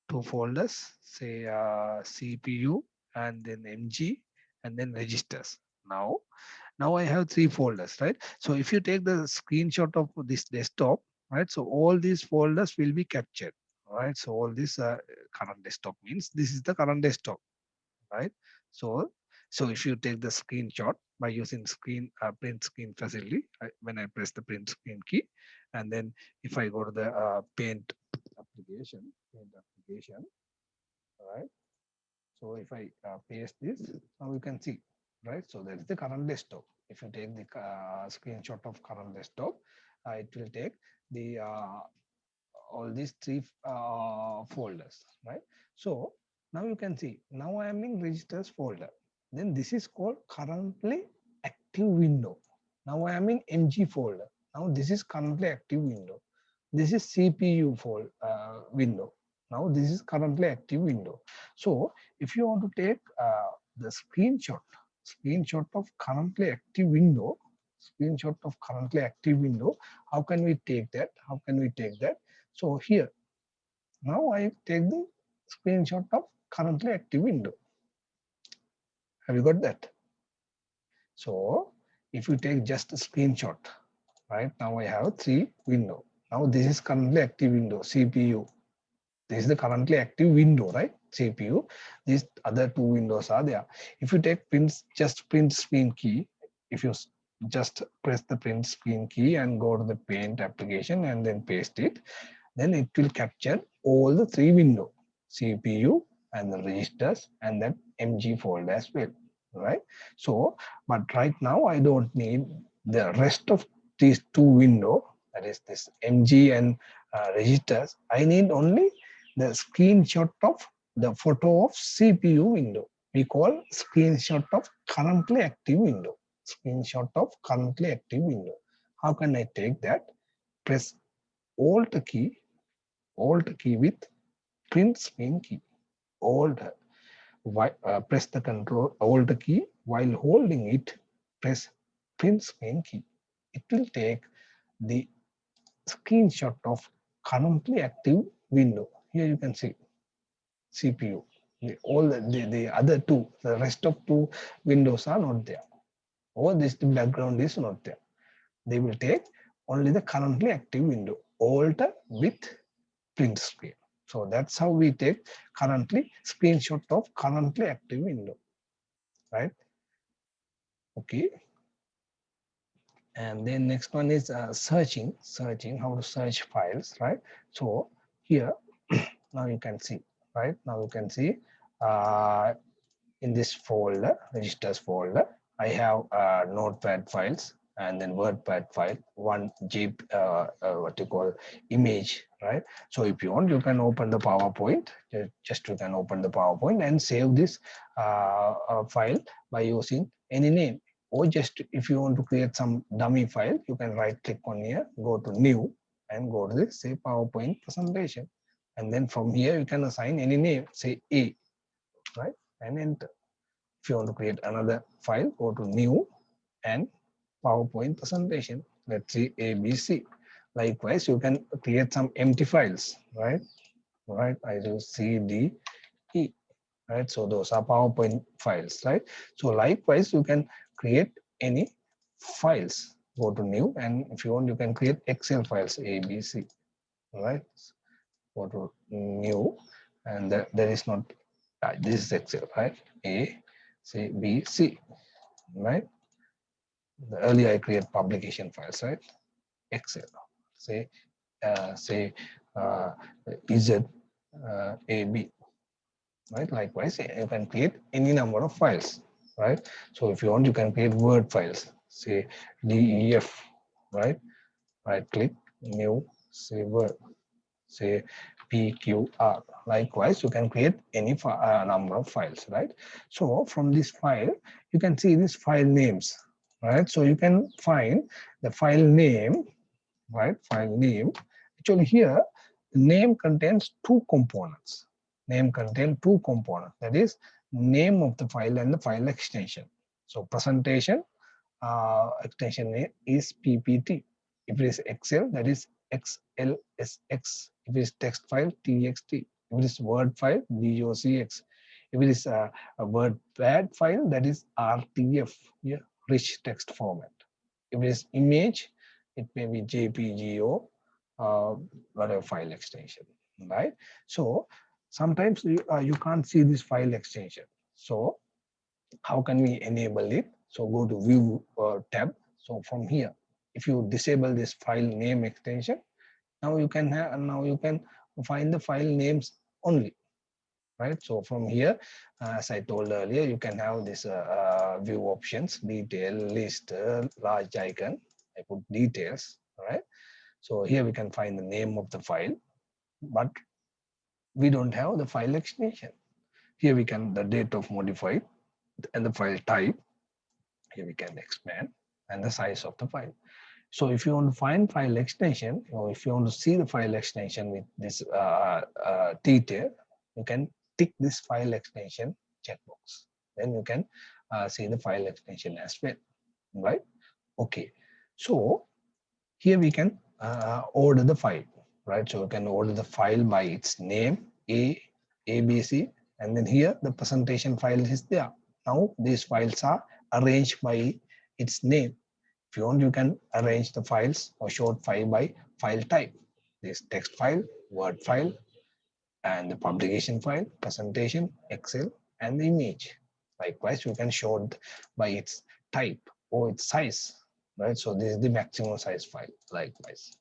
2 folders, say CPU and then MG and then registers. Now I have 3 folders, right? So if you take the screenshot of this desktop, right? So all these folders will be captured, right? So all this current desktop means this is the current desktop, right? So if you take the screenshot by using print screen facility, when I press the print screen key, and then if I go to the paint application, right? So if I paste this, now you can see, right? So that is the current desktop. If you take the screenshot of current desktop, it will take the all these 3 folders, right? So now you can see, now I am in registers folder. Then this is called currently active window. Now I am in MG folder. Now this is currently active window. This is CPU window. Now this is currently active window. So if you want to take the screenshot of currently active window, how can we take that? So here, now I take the screenshot of currently active window. Have you got that? So if you take just a screenshot, right? Now I have 3 window. Now this is currently active window, CPU. This is the currently active window, right? CPU. These other 2 windows are there. If you take just print screen key, if you just press the print screen key and go to the paint application and then paste it, then it will capture all the 3 window, CPU and the registers and that MG folder as well, right? So, but right now I don't need the rest of these 2 window, that is this MG and registers. I need only the screenshot of the photo of CPU window. We call screenshot of currently active window. Screenshot of currently active window. How can I take that? Press Alt key with print screen key. Alt, press the Control Alt key while holding it. Press print screen key. It will take the screenshot of currently active window. Here you can see CPU. The other 2, the rest of 2 windows are not there. Or this the background is not there. They will take only the currently active window. Alt with print screen. So that's how we take currently screenshot of currently active window, right? Okay. And then next one is searching how to search files, right? So here now you can see, right? Now you can see in this folder, registers folder, I have notepad files and then wordpad file, one what you call image, right? So if you want, you can open the PowerPoint. Just you can open the PowerPoint and save this file by using any name. Or just if you want to create some dummy file, you can right click on here, go to new and go to this, say PowerPoint presentation. And then from here, you can assign any name, say A, right? And enter. If you want to create another file, go to new and PowerPoint presentation. Let's see ABC. Likewise, you can create some empty files, right? Right, I do C, D, E, right? So those are PowerPoint files, right? So likewise, you can create any files. Go to new, and if you want, you can create Excel files, ABC, right? Go to new, and there is not, this is Excel, right? A, C, B, C, right? Earlier I create publication files, right? Excel, say Z, AB, right? Likewise, you can create any number of files, right? So if you want, you can create Word files, say DEF, right? Right click, new, say Word, say PQR. Likewise, you can create any number of files, right? So from this file, you can see these file names, right? So you can find the file name, right? File name. Actually here, the name contains 2 components. Name contains 2 components. That is name of the file and the file extension. So presentation extension name is PPT. If it is Excel, that is XLSX. If it is text file, TXT. If it is Word file, DOCX. If it is a WordPad file, that is RTF, yeah, rich text format. If it is image, it may be JPG or whatever file extension, right? So sometimes you can't see this file extension. So how can we enable it? So go to view tab. So from here, if you disable this file name extension, now you can find the file names only, right? So from here, as I told earlier, you can have this view options, detail, list, large icon. I put details, right? So here we can find the name of the file, but we don't have the file extension. Here we can the date of modified and the file type. Here we can expand and the size of the file. So if you want to find file extension, or if you want to see the file extension with this detail, you can tick this file extension checkbox. Then you can see the file extension as well, right? Okay. So here we can order the file, right? So you can order the file by its name, ABC, and then here the presentation file is there. Now these files are arranged by its name. If If you want, you can arrange the files or sort file by file type. This text file, Word file, and the publication file, presentation, Excel, and the image. Likewise, you can sort by its type or its size, right? So this is the maximum size file, likewise.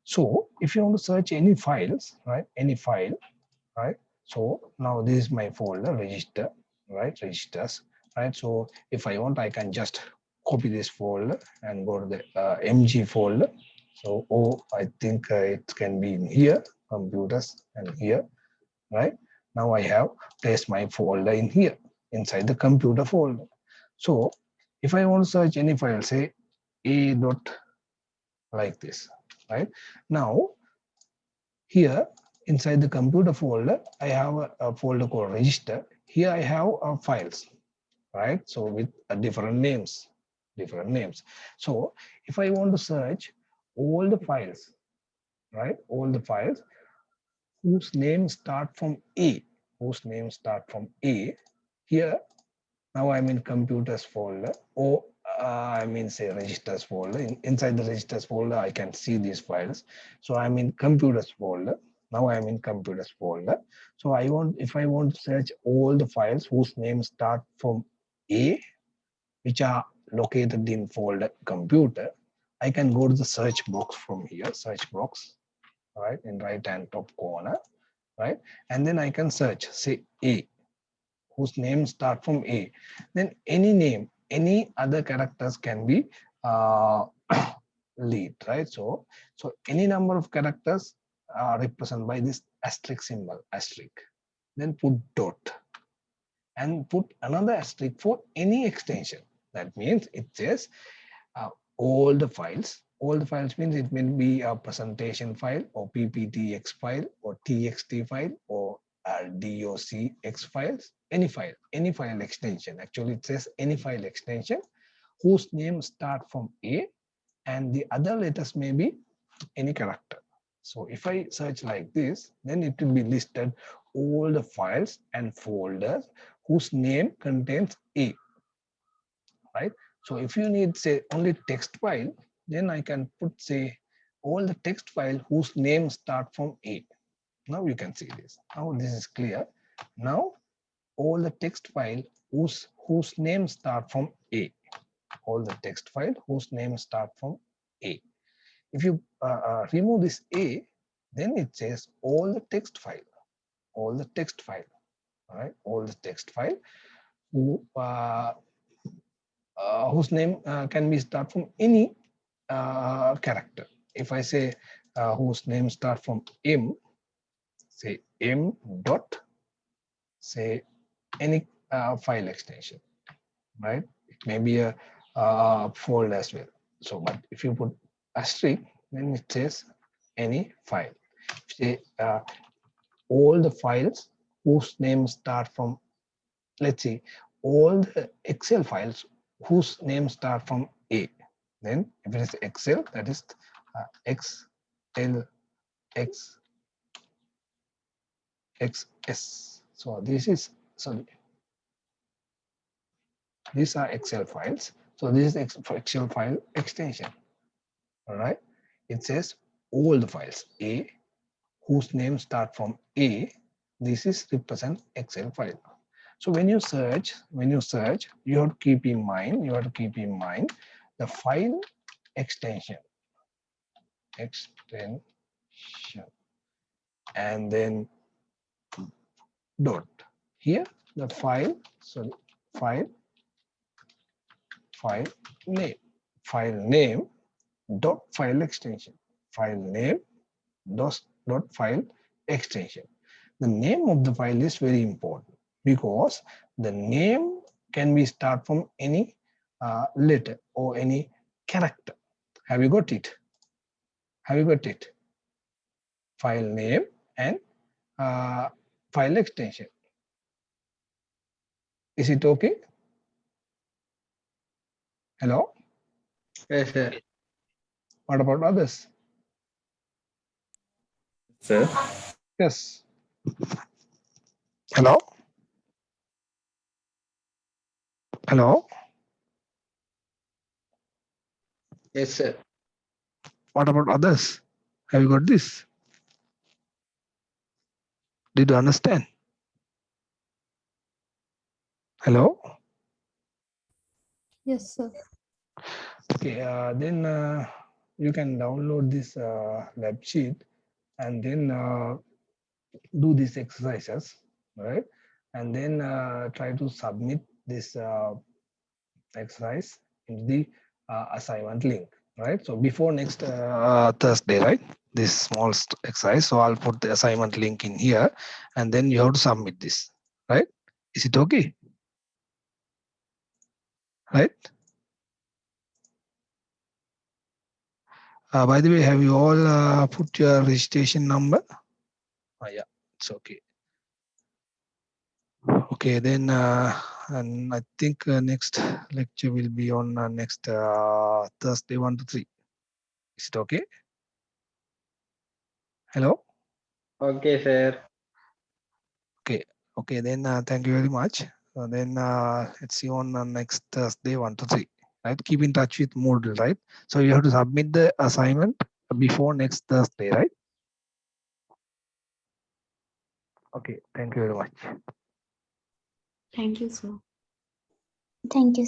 So if you want to search any files, right? Any file, right? So now this is my folder, register, right? Registers, right? So if I want, I can just copy this folder and go to the MG folder. So, I think it can be in here, computers, and here, right? Now I have placed my folder in here, inside the computer folder. So if I want to search any file, say a dot like this, right? Now here inside the computer folder, I have a folder called register. Here I have files, right? So with different names. So if I want to search all the files, right? All the files whose names start from A, here, now I'm in computers folder, or I mean say registers folder. Inside the registers folder, I can see these files. So I'm in computers folder. Now I'm in computers folder. So if I want to search all the files whose names start from A, which are located in folder computer, I can go to the search box from here, search box, right, in right hand top corner, right? And then I can search, say A, whose name start from A. Then any name, any other characters can be lead, right? So any number of characters are represented by this asterisk symbol, asterisk. Then put dot and put another asterisk for any extension. That means it says all the files. All the files means it may be a presentation file or PPTX file or TXT file or DOCX files, any file extension. Actually, it says any file extension whose name start from A and the other letters may be any character. So if I search like this, then it will be listed all the files and folders whose name contains A, right? So if you need say only text file, then I can put say all the text file whose name start from A. Now you can see this. Now this is clear. Now all the text file whose name start from A. All the text file whose name start from A. If you remove this A, then it says all the text file. All the text file. All right. All the text file who whose name can be start from any character. If I say whose name start from M, say M dot, say any file extension, right? It may be a folder as well. So, but if you put asterisk, then it says any file. Say all the files whose name start from, let's say, all the Excel files whose name start from A. Then if it is Excel, that is XL, X, XS. So this is, sorry, these are Excel files. So this is for Excel file extension. All right. It says all the files A whose name start from A. This is represent Excel file. So when you search, you have to keep in mind, the file extension, and then dot. Here the file, sorry, file name dot file extension, dot file extension. The name of the file is very important because the name can be start from any letter or any character. Have you got it? File name and file extension. Is it okay? Hello? Yes, sir. What about others? Sir. Yes. Hello? Hello? Yes, sir. What about others? Have you got this? Did you understand? Hello? Yes, sir. Okay, then you can download this lab sheet and then do these exercises, right? And then try to submit this exercise in the assignment link, right? So before next Thursday, right? This small exercise. So I'll put the assignment link in here, and then you have to submit this, right? Is it okay? Right? By the way, have you all put your registration number? Yeah, it's okay. Okay, then and I think next lecture will be on next Thursday 1 to 3. Is it okay? Hello? Okay, sir. Okay, okay, then thank you very much. Then let's see on next Thursday 1 to 3. Right? Keep in touch with Moodle, right? So you have to submit the assignment before next Thursday, right? Okay, thank you very much. Thank you, sir. Thank you.